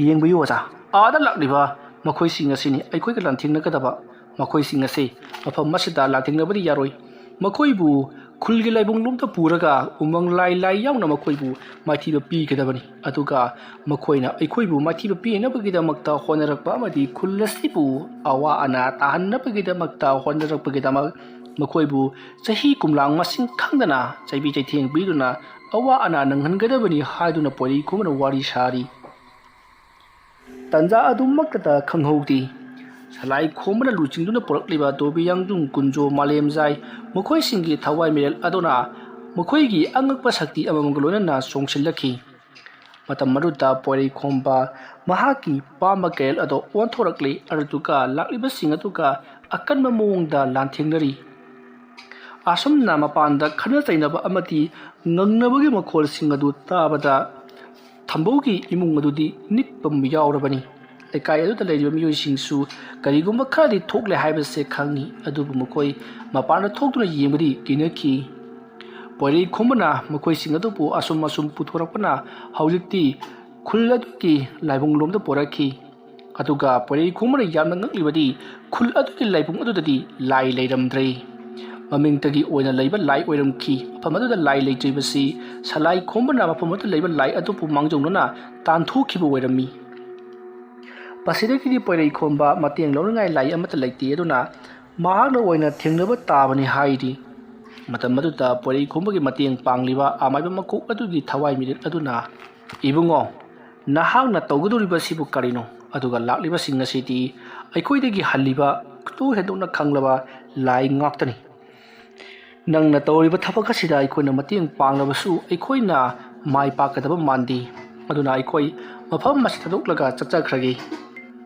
ꯌꯦꯡꯕꯤꯌꯨ ꯑꯣꯖꯥ ꯑꯥꯗ ꯂꯥꯛꯂꯤꯕ ꯃꯈꯣꯏꯁꯤꯡ ꯑꯁꯤꯅꯤ ꯑꯩꯈꯣꯏꯒ ꯂꯥꯟꯊꯦꯡꯅꯒꯗꯕ ꯃꯈꯣꯏꯁꯤꯡ ꯑꯁꯤ ꯃꯐꯝ ꯑꯁꯤꯗ ꯂꯥꯟꯊꯦꯡꯅꯕꯗꯤ ꯌꯥꯔꯣꯏ ꯃꯈꯣꯏꯕꯨ ꯈꯨꯜꯒꯤ ꯂꯥꯏꯕꯨꯡꯂꯣꯝꯗ ꯄꯨꯔꯒ ꯎꯃꯪ ꯂꯥꯏ ꯌꯥꯎꯅ ꯃꯈꯣꯏꯕꯨ ꯃꯥꯏꯊꯤꯕ ꯄꯤꯒꯗꯕꯅꯤ ꯑꯗꯨꯒ ꯃꯈꯣꯏꯅ ꯑꯩꯈꯣꯏꯕꯨ ꯃꯥꯏꯊꯤꯕ ꯄꯤꯅꯕꯒꯤꯗꯃꯛꯇ ꯍꯣꯠꯅꯔꯛꯄ ꯑꯃꯗꯤ ꯈꯨꯜ ꯑꯁꯤꯕꯨ ꯑꯋꯥ ꯑꯅꯥ ꯇꯥꯍꯟꯅꯕꯒꯤꯗꯃꯛꯇ ꯍꯣꯠꯅꯔꯛꯄꯒꯤꯗꯃꯛ ꯃꯈꯣꯏꯕꯨ ꯆꯍꯤ ꯀꯨꯝꯂꯥꯡ ꯃꯁꯤꯡ ꯈꯪꯗꯅ ꯆꯩꯕꯤ ꯆꯩꯊꯦꯡ ꯄꯤꯗꯨꯅ ꯑꯋꯥ ꯑꯅꯥ ꯅꯪꯍꯟꯒꯗꯕꯅꯤ ꯍꯥꯏꯗꯨꯅ ꯄꯣꯏꯔꯩꯈꯣꯝꯕꯅ ꯋꯥꯔꯤ ꯁꯥꯔꯤ ꯇꯟꯖꯥ ꯑꯗꯨꯃꯛꯇꯗ ꯈꯪꯍꯧꯗꯦ ꯁꯂꯥꯏꯈꯣꯝꯕꯅ ꯂꯨꯆꯤꯡꯗꯨꯅ ꯄꯨꯔꯛꯂꯤꯕ ꯗꯣꯕꯤꯌꯥꯡꯖꯨꯡ ꯀꯨꯟꯖꯣ ꯃꯥꯂꯦꯝꯖꯥꯏ ꯃꯈꯣꯏꯁꯤꯡꯒꯤ ꯊꯋꯥꯏ ꯃꯤꯔꯦꯜ ꯑꯗꯨꯅ ꯃꯈꯣꯏꯒꯤ ꯑꯉꯛꯄ ꯁꯛꯇꯤ ꯑꯃꯃꯝꯒ ꯂꯣꯏꯅꯅ ꯆꯣꯡꯁꯤꯜꯂꯛꯈꯤ ꯃꯇꯝ ꯑꯗꯨꯗ ꯄꯣꯏꯔꯩꯈꯣꯝꯕ ꯃꯍꯥꯛꯀꯤ ꯄꯥꯝꯕ ꯀꯩꯔꯦꯜ ꯑꯗꯨ ꯑꯣꯟꯊꯣꯔꯛꯂꯤ ꯑꯗꯨꯒ ꯂꯥꯛꯂꯤꯕꯁꯤꯡ ꯑꯗꯨꯒ ꯑꯀꯟꯕ ꯃꯑꯣꯡꯗ ꯂꯥꯟꯊꯦꯡꯅꯔꯤ ꯑꯁꯨꯝꯅ ꯃꯄꯥꯟꯗ ꯈꯠꯅ ꯆꯩꯅꯕ ꯑꯃꯗꯤ ꯉꯪꯅꯕꯒꯤ ꯃꯈꯣꯜꯁꯤꯡ ꯑꯗꯨ ꯇꯥꯕꯗ ꯊꯝꯕꯧꯒꯤ ꯏꯃꯨꯡ ꯑꯗꯨꯗꯤ ꯅꯤꯛꯄ ꯌꯥꯎꯔꯕꯅꯤ ꯂꯩꯀꯥꯏ ꯑꯗꯨꯗ ꯂꯩꯔꯤꯕ ꯃꯤꯑꯣꯏꯁꯤꯡꯁꯨ ꯀꯔꯤꯒꯨꯝꯕ ꯈꯔꯗꯤ ꯊꯣꯛꯂꯦ ꯍꯥꯏꯕꯁꯦ ꯈꯪꯉꯤ ꯑꯗꯨꯕꯨ ꯃꯈꯣꯏ ꯃꯄꯥꯟꯗ ꯊꯣꯛꯇꯨꯅ ꯌꯦꯡꯕꯗꯤ ꯀꯤꯅꯈꯤ ꯄꯣꯏꯔꯩꯈꯣꯝꯕꯅ ꯃꯈꯣꯏꯁꯤꯡ ꯑꯗꯨꯕꯨ ꯑꯁꯨꯝ ꯄꯨꯊꯣꯔꯛꯄꯅ ꯍꯧꯖꯤꯛꯇꯤ ꯈꯨꯜ ꯑꯗꯨꯒꯤ ꯂꯥꯏꯕꯨꯡꯂꯣꯝꯗ ꯄꯣꯔꯛꯈꯤ ꯑꯗꯨꯒ ꯄꯣꯏꯔꯩꯈꯣꯝꯕꯅ ꯌꯥꯝꯅ ꯉꯛꯂꯤꯕꯗꯤ ꯈꯨꯜ ꯑꯗꯨꯒꯤ ꯂꯥꯏꯕꯨꯡ ꯑꯗꯨꯗꯗꯤ ꯂꯥꯏ ꯂꯩꯔꯝꯗ꯭ꯔꯦ ꯃꯃꯤꯡꯇꯒꯤ ꯑꯣꯏꯅ ꯂꯩꯕ ꯂꯥꯏ ꯑꯣꯏꯔꯝꯈꯤ ꯃꯐꯝ ꯑꯗꯨꯗ ꯂꯥꯏ ꯂꯩꯇ꯭ꯔꯤꯕꯁꯤ ꯁꯂꯥꯏꯈꯣꯝꯕꯅ ꯃꯐꯝ ꯑꯗꯨꯗ ꯂꯩꯕ ꯂꯥꯏ ꯑꯗꯨꯕꯨ ꯃꯥꯡꯖꯧꯅꯅ ꯇꯥꯟꯊꯣꯛꯈꯤꯕ ꯑꯣꯏꯔꯝꯃꯤ ꯃꯁꯤꯗꯒꯤꯗꯤ ꯄꯣꯏꯔꯩꯈꯣꯝꯕ ꯃꯇꯦꯡ ꯂꯧꯅꯤꯡꯉꯥꯏ ꯂꯥꯏ ꯑꯃꯠꯇ ꯂꯩꯇꯦ ꯑꯗꯨꯅ ꯃꯍꯥꯛꯅ ꯑꯣꯏꯅ ꯊꯦꯡꯅꯕ ꯇꯥꯕꯅꯤ ꯍꯥꯏꯔꯤ ꯃꯇꯝ ꯑꯗꯨꯗ ꯄꯣꯏꯔꯩꯈꯣꯝꯕꯒꯤ ꯃꯇꯦꯡ ꯄꯥꯡꯂꯤꯕ ꯑꯃꯥꯏꯕ ꯃꯀꯣꯛ ꯑꯗꯨꯒꯤ ꯊꯋꯥꯏ ꯃꯤꯔꯦꯜ ꯑꯗꯨꯅ ꯏꯕꯨꯡꯉꯣ ꯅꯍꯥꯛꯅ ꯇꯧꯒꯗꯧꯔꯤꯕꯁꯤꯕꯨ ꯀꯔꯤꯅꯣ ꯑꯗꯨꯒ ꯂꯥꯛꯂꯤꯕꯁꯤꯡ ꯑꯁꯤꯗꯤ ꯑꯩꯈꯣꯏꯗꯒꯤ ꯍꯜꯂꯤꯕ ꯈꯨꯇꯨ ꯍꯦꯟꯗꯣꯛꯅ ꯈꯪꯂꯕ ꯂꯥꯏ ꯉꯥꯛꯇꯅꯤ ꯅꯪꯅ ꯇꯧꯔꯤꯕ ꯊꯕꯛ ꯑꯁꯤꯗ ꯑꯩꯈꯣꯏꯅ ꯃꯇꯦꯡ ꯄꯥꯡꯂꯕꯁꯨ ꯑꯩꯈꯣꯏꯅ ꯃꯥꯏ ꯄꯥꯛꯀꯗꯕ ꯃꯥꯟꯗꯦ ꯑꯗꯨꯅ ꯑꯩꯈꯣꯏ ꯃꯐꯝ ꯑꯁꯤ ꯊꯥꯗꯣꯛꯂꯒ ꯆꯠꯆꯈ꯭ꯔꯒꯦ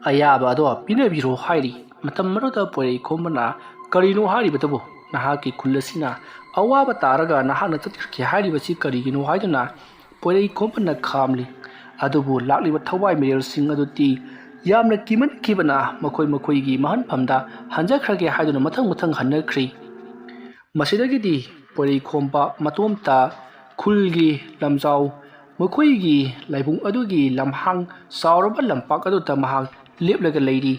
ꯑꯌꯥꯕ ꯑꯗꯣ ꯄꯤꯅꯕꯤꯔꯣ ꯍꯥꯏꯔꯤ ꯃꯇꯝ ꯑꯗꯨꯗ ꯄꯣꯏꯔꯩꯈꯣꯝꯕꯅ ꯀꯔꯤꯅꯣ ꯍꯥꯏꯔꯤꯕꯗꯨꯕꯨ ꯅꯍꯥꯛꯀꯤ ꯈꯨꯜ ꯑꯁꯤꯅ ꯑꯋꯥꯕ ꯇꯥꯔꯒ ꯅꯍꯥꯛꯅ ꯆꯠꯈ꯭ꯔꯒꯦ ꯍꯥꯏꯔꯤꯕꯁꯤ ꯀꯔꯤꯒꯤꯅꯣ ꯍꯥꯏꯗꯨꯅ ꯄꯣꯏꯔꯩꯈꯣꯝꯕꯅ ꯈꯥꯝꯂꯤ ꯑꯗꯨꯕꯨ ꯂꯥꯛꯂꯤꯕ ꯊꯋꯥꯏ ꯃꯤꯔꯦꯜꯁꯤꯡ ꯑꯗꯨꯗꯤ ꯌꯥꯝꯅ ꯀꯤꯃꯟꯈꯤꯕꯅ ꯃꯈꯣꯏꯒꯤ ꯃꯍꯟꯐꯝꯗ ꯍꯟꯖꯈ꯭ꯔꯒꯦ ꯍꯥꯏꯗꯨꯅ ꯃꯊꯪ ꯍꯟꯅꯈ꯭ꯔꯤ ꯃꯁꯤꯗꯒꯤꯗꯤ ꯄꯣꯏꯔꯩꯈꯣꯝꯕ ꯃꯇꯣꯝꯇ ꯈꯨꯜꯒꯤ ꯂꯝꯖꯥꯎ ꯃꯈꯣꯏꯒꯤ ꯂꯥꯏꯕꯨꯡ ꯑꯗꯨꯒꯤ ꯂꯝꯍꯥꯡ ꯆꯥꯎꯔꯕ ꯂꯝꯄꯥꯛ ꯑꯗꯨꯗ ꯃꯍꯥꯛ ꯂꯦꯞꯂꯒ ꯂꯩꯔꯤ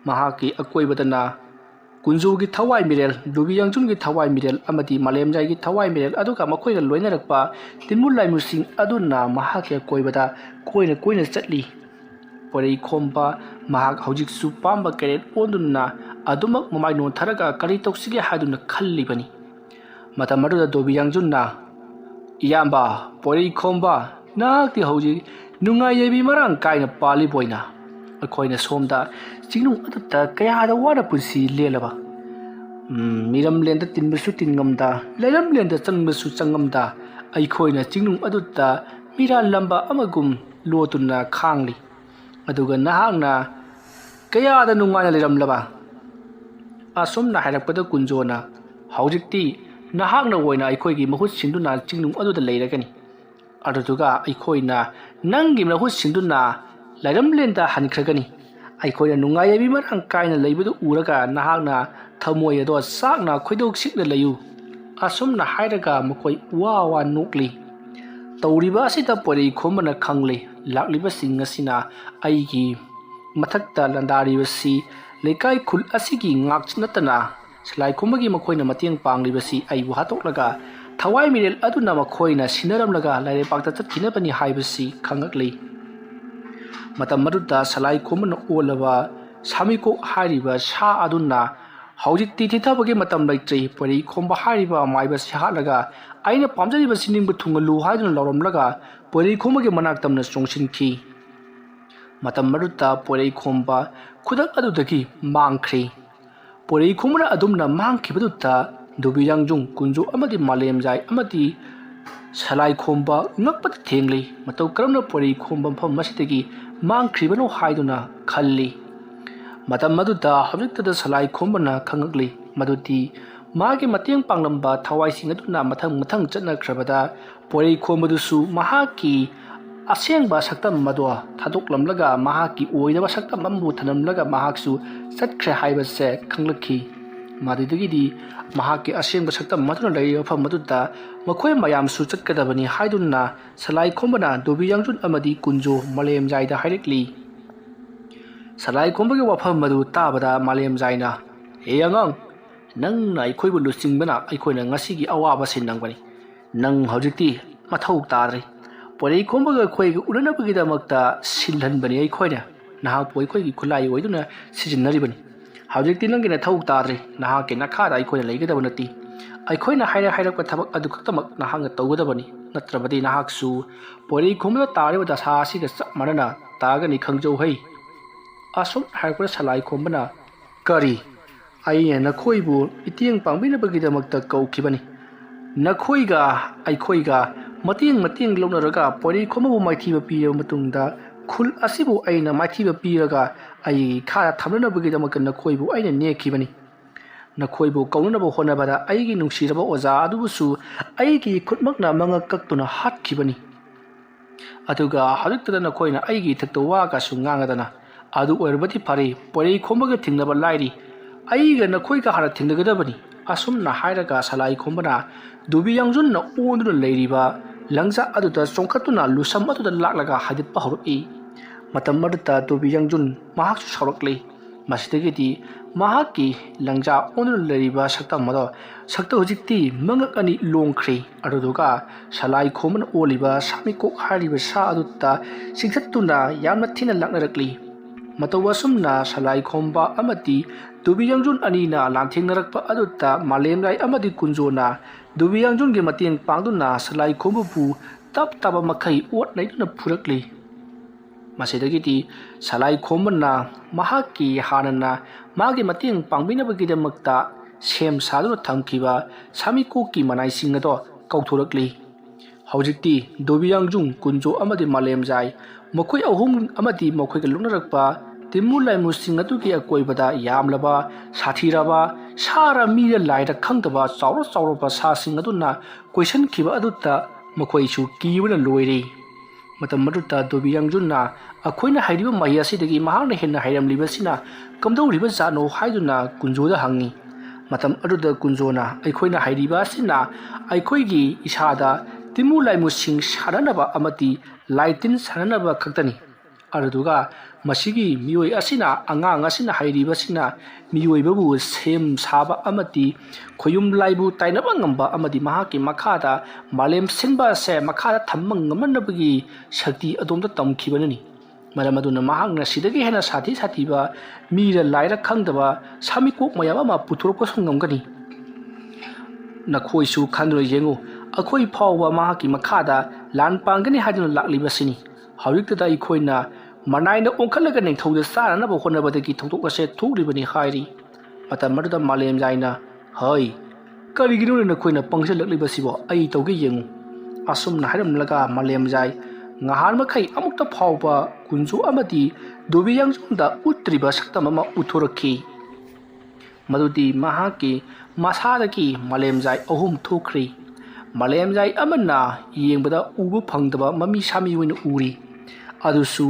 ꯃꯍꯥꯛꯀꯤ ꯑꯀꯣꯏꯕꯗꯅ ꯀꯨꯟꯖꯣꯒꯤ ꯊꯋꯥꯏ ꯃꯤꯔꯦꯜ ꯗꯣꯕꯤꯌꯥꯡꯖꯨꯡꯒꯤ ꯊꯋꯥꯏ ꯃꯤꯔꯦꯜ ꯑꯃꯗꯤ ꯃꯥꯂꯦꯝꯖꯥꯏꯒꯤ ꯊꯋꯥꯏ ꯃꯤꯔꯦꯜ ꯑꯗꯨꯒ ꯃꯈꯣꯏꯒ ꯂꯣꯏꯅꯔꯛꯄ ꯇꯤꯟꯃꯨ ꯂꯥꯏꯃꯨꯁꯤꯡ ꯑꯗꯨꯅ ꯃꯍꯥꯛꯀꯤ ꯑꯀꯣꯏꯕꯗ ꯀꯣꯏꯅ ꯆꯠꯂꯤ ꯄꯣꯏꯔꯩꯈꯣꯝꯕ ꯃꯍꯥꯛ ꯍꯧꯖꯤꯛꯁꯨ ꯄꯥꯝꯕ ꯀꯩꯔꯦꯜ ꯑꯣꯟꯗꯨꯅ ꯑꯗꯨꯃꯛ ꯃꯃꯥꯏ ꯅꯣꯟꯊꯔꯒ ꯀꯔꯤ ꯇꯧꯁꯤꯒꯦ ꯍꯥꯏꯗꯨꯅ ꯈꯜꯂꯤꯕꯅꯤ ꯃꯇꯝ ꯑꯗꯨꯗ ꯗꯣꯕꯤꯌꯥꯡꯖꯨꯟꯅ ꯏꯌꯥꯝꯕ ꯄꯣꯏꯔꯩꯈꯣꯝꯕ ꯅꯍꯥꯛꯇꯤ ꯍꯧꯖꯤꯛ ꯅꯨꯡꯉꯥꯏ ꯌꯥꯏꯕꯤ ꯃꯔꯥꯡ ꯀꯥꯏꯅ ꯄꯥꯜꯂꯤꯕꯣꯏꯅ ꯑꯩꯈꯣꯏꯅ ꯁꯣꯝꯗ ꯆꯤꯡꯅꯨꯡ ꯑꯗꯨꯗ ꯀꯌꯥꯗ ꯋꯥꯅ ꯄꯨꯟꯁꯤ ꯂꯦꯜꯂꯕ ꯃꯤꯔꯝꯂꯦꯟꯗ ꯇꯤꯟꯕꯁꯨ ꯇꯤꯟꯉꯝꯗ ꯂꯩꯔꯝꯂꯦꯟꯗ ꯆꯪꯕꯁꯨ ꯆꯪꯉꯝꯗ ꯑꯩꯈꯣꯏꯅ ꯆꯤꯡꯅꯨꯡ ꯑꯗꯨꯗ ꯃꯤꯔꯥꯜꯂꯝꯕ ꯑꯃꯒꯨꯝ ꯂꯣꯠꯇꯨꯅ ꯈꯥꯡꯂꯤ ꯑꯗꯨꯒ ꯅꯍꯥꯛꯅ ꯀꯌꯥꯗ ꯅꯨꯡꯉꯥꯏꯅ ꯂꯩꯔꯝꯂꯕ ꯑꯁꯨꯝꯅ ꯍꯥꯏꯔꯛꯄꯗ ꯀꯨꯟꯖꯣꯅ ꯍꯧꯖꯤꯛꯇꯤ ꯅꯍꯥꯛꯅ ꯑꯣꯏꯅ ꯑꯩꯈꯣꯏꯒꯤ ꯃꯍꯨꯠ ꯁꯤꯟꯗꯨꯅ ꯆꯤꯡꯅꯨꯡ ꯑꯗꯨꯗ ꯂꯩꯔꯒꯅꯤ ꯑꯗꯨꯗꯨꯒ ꯑꯩꯈꯣꯏꯅ ꯅꯪꯒꯤ ꯃꯍꯨꯠ ꯁꯤꯟꯗꯨꯅ ꯂꯩꯔꯝꯂꯦꯟꯗ ꯍꯟꯈ꯭ꯔꯒꯅꯤ ꯑꯩꯈꯣꯏꯅ ꯅꯨꯡꯉꯥꯏ ꯌꯥꯏꯕꯤ ꯃꯔꯥꯡ ꯀꯥꯏꯅ ꯂꯩꯕꯗꯨ ꯎꯔꯒ ꯅꯍꯥꯛꯅ ꯊꯃꯣꯏ ꯑꯗꯣ ꯆꯥꯛꯅ ꯈꯣꯏꯗꯧ ꯁꯤꯛꯅ ꯂꯩꯌꯨ asumna hairaga makoi wa nukli tawriba asita porei khomana khangli lakliba sing asina aigi mathakta landariba si lekai khul asigi ngakchnatana salai khomagi makoina matiang pangliba si aibu hatoklaga thawai mirel aduna makoina sinaramlaga laire pakta chatkinabani haibasi khangakli matam maduda salai khomana olaba samiko hariba sha aduna hauji tithabagi matam laitrei porei khomba hariba maiba sihalaga aina pamjariba siningbu thungalu haiduna lawramlaga porei khomagi manaktamna chongsinki matam maduda porei khomba khudak adudagi mangkhri porei khomna adumna mangkhibadutta dubiyangjung kunju amadi malemjai amadi salai khomba ngakpat thengli matau karamna porei khomba pham masidagi mangkhribano haiduna khalli matam maduda hawjiktada salai khombana khangakli madudi magi matiang panglamba thawai sing aduna mathang chatnakrabada porei khombadusu mahaki asengba saktam madwa thadoklamlaga mahaki oidaba saktam ambu thanamlaga mahaksu chatkre haibase khanglakhi madidagidi mahaki asengba saktam maduna lei afam maduda makhoi mayamsu chatkadabani haidunna salai khombana dobiyangjun amadi kunjo malemjaida hairikli salai khombagi wafam madu tabada malemjaina he angang nang na aikoi bu lusingbana aikoina ngasigi awaba sinangbani nang hawjikti mathau tadri porei khombaga khoi unanabagi damakta silhanbani aikoina naha poi khoi gi khulai oiduna sijinaribani hawjikti nangina thau tadri naha ke nakhada aikoina leigadaba nati aikoina hairakpa thabak adu khaktamak nahanga tawgadabani natrabadi nahaksu porei khomba tariba dasa asiga manana tagani khangjau hai asum haikura salai khombana kari ai nakhoibu itiang pangbinabagi damakta kaukhibani nakhoiga aikhoiga matiang lognaraga porei khombu maithiba piya matungda khul asibu aina maithiba piraga ai khara thamnabagi damakta nakhoibu aina nekhibani nakhoibu kaunaba honabada aigi nungsiraba oza adubusu aigi khutmakna manga kaktuna hatkibani aduga haduktada nakhoina aigi thakta waga su ngangadana adu orbati phari porei khombaga thingnaba lairi aiga nakhoiga hara thingnagadabani asumna hairaga salai khombana dubiyangjunna onduna leiriba langja aduda chongkhatuna lusam aduda laklaga haditpa hori matam maduta dubiyangjun mahaksu saurakli masidagidi mahaki langja onduna leiriba saktamado sakta hojikti mangak ani longkhri aduduga salai khombana oliba samiko hariba sa adutta singthatuna yamna thina laknarakli matawasumna salai khomba amati dubiyangjun anina lanthengnarakpa adutta malemrai amadi kunjona dubiyangjun ge matiang pangduna salai khombu pu taba makhai ot naiduna phurakli masidagiti salai khombana mahaki hanana magi matiang pangbinabagi damakta sem saduna thamkiba samiko ki manai singado kauthorakli hawjikti dubiyangjung kunjo amadi malemjai makhoi ahum amadi makhoi ga lungnarakpa timulai musing atuki akoibada yamlaba sathiraba sara mira laira khangdaba chaura sa sing aduna question khiba adutta makhoi su kiwala loiri matam maduta dobiyangjunna akhoina hairiba mahiasidagi mahangna henna hairamlibasina kamdawriba jano haiduna kunjoda hangi matam aduda kunjona aikhoina hairiba sina aikhoigi isada timulai musing saranaba amati laitin saranaba khaktani aduga masigi mioi asina angang asina hairiba sina mioi babu sem saba amati khoyum laibu tainaba ngamba amadi mahaki makhada malem sinba se makhada thammang ngamanabagi shakti adomda tamkhibani maramaduna mahangna sidagi hena sathi ba mira laira khangdaba samikok mayama ma puthurpa songamgani nakhoisu khandro yengu akhoi phawba mahaki makhada lan pangani haduna laklibasini hawiktada ikhoina manaina onkhalaga nengthauda saranaba honabadagi thokdokase thugribani hairi matam maduda malemjaina hai karigino nakhoina pangselakliba ai tawge yengu asumna hairamlaga malemjai ngahan makhai amukta phawba kunju amadi dobiyangjunda utriba saktamama uthorakhi madudi mahaki masadaki malemjai ahum thokri malemjai amana yengbada ubu phangdaba mami sami wina uri adusu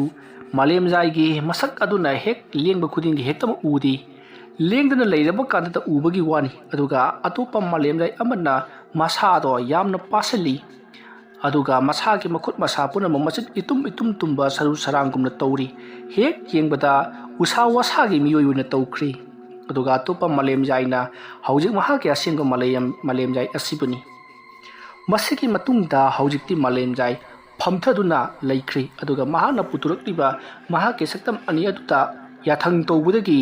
malemjai gi masak aduna hek lengba khudingi hektama udi lengdana leiraba kanda ubagi wani aduga atopa malemjai amana ꯃꯁꯥꯗꯣ ꯌꯥꯝꯅ ꯄꯥꯁꯜꯂꯤ ꯑꯗꯨꯒ ꯃꯁꯥꯒꯤ ꯃꯈꯨꯠ ꯃꯁꯥ ꯄꯨꯝꯅꯃꯛ ꯃꯆꯤꯠ ꯏꯇꯨꯝ ꯏꯇꯨꯝ ꯇꯨꯝꯕ ꯁꯔꯨ ꯁꯔꯥꯡꯒꯨꯝꯅ ꯇꯧꯔꯤ ꯍꯦꯛ ꯌꯦꯡꯕꯗ ꯎꯁꯥ ꯋꯥꯁꯥꯒꯤ ꯃꯤꯑꯣꯏ ꯑꯣꯏꯅ ꯇꯧꯈ꯭ꯔꯤ ꯑꯗꯨꯒ ꯑꯇꯣꯞꯄ ꯃꯥꯂꯦꯝꯖꯥꯏꯅ ꯍꯧꯖꯤꯛ ꯃꯍꯥꯛꯀꯤ ꯑꯁꯦꯡꯕ ꯃꯥꯂꯦꯝꯖꯥꯏ ꯑꯁꯤꯕꯨꯅꯤ ꯃꯁꯤꯒꯤ ꯃꯇꯨꯡꯗ ꯍꯧꯖꯤꯛꯇꯤ ꯃꯥꯂꯦꯝꯖꯥꯏ ꯐꯝꯊꯗꯨꯅ ꯂꯩꯈ꯭ꯔꯤ ꯑꯗꯨꯒ ꯃꯍꯥꯛꯅ ꯄꯨꯊꯣꯔꯛꯂꯤꯕ ꯃꯍꯥꯛꯀꯤ ꯁꯛꯇꯝ ꯑꯅꯤ ꯑꯗꯨꯗ ꯌꯥꯊꯪ ꯇꯧꯕꯗꯒꯤ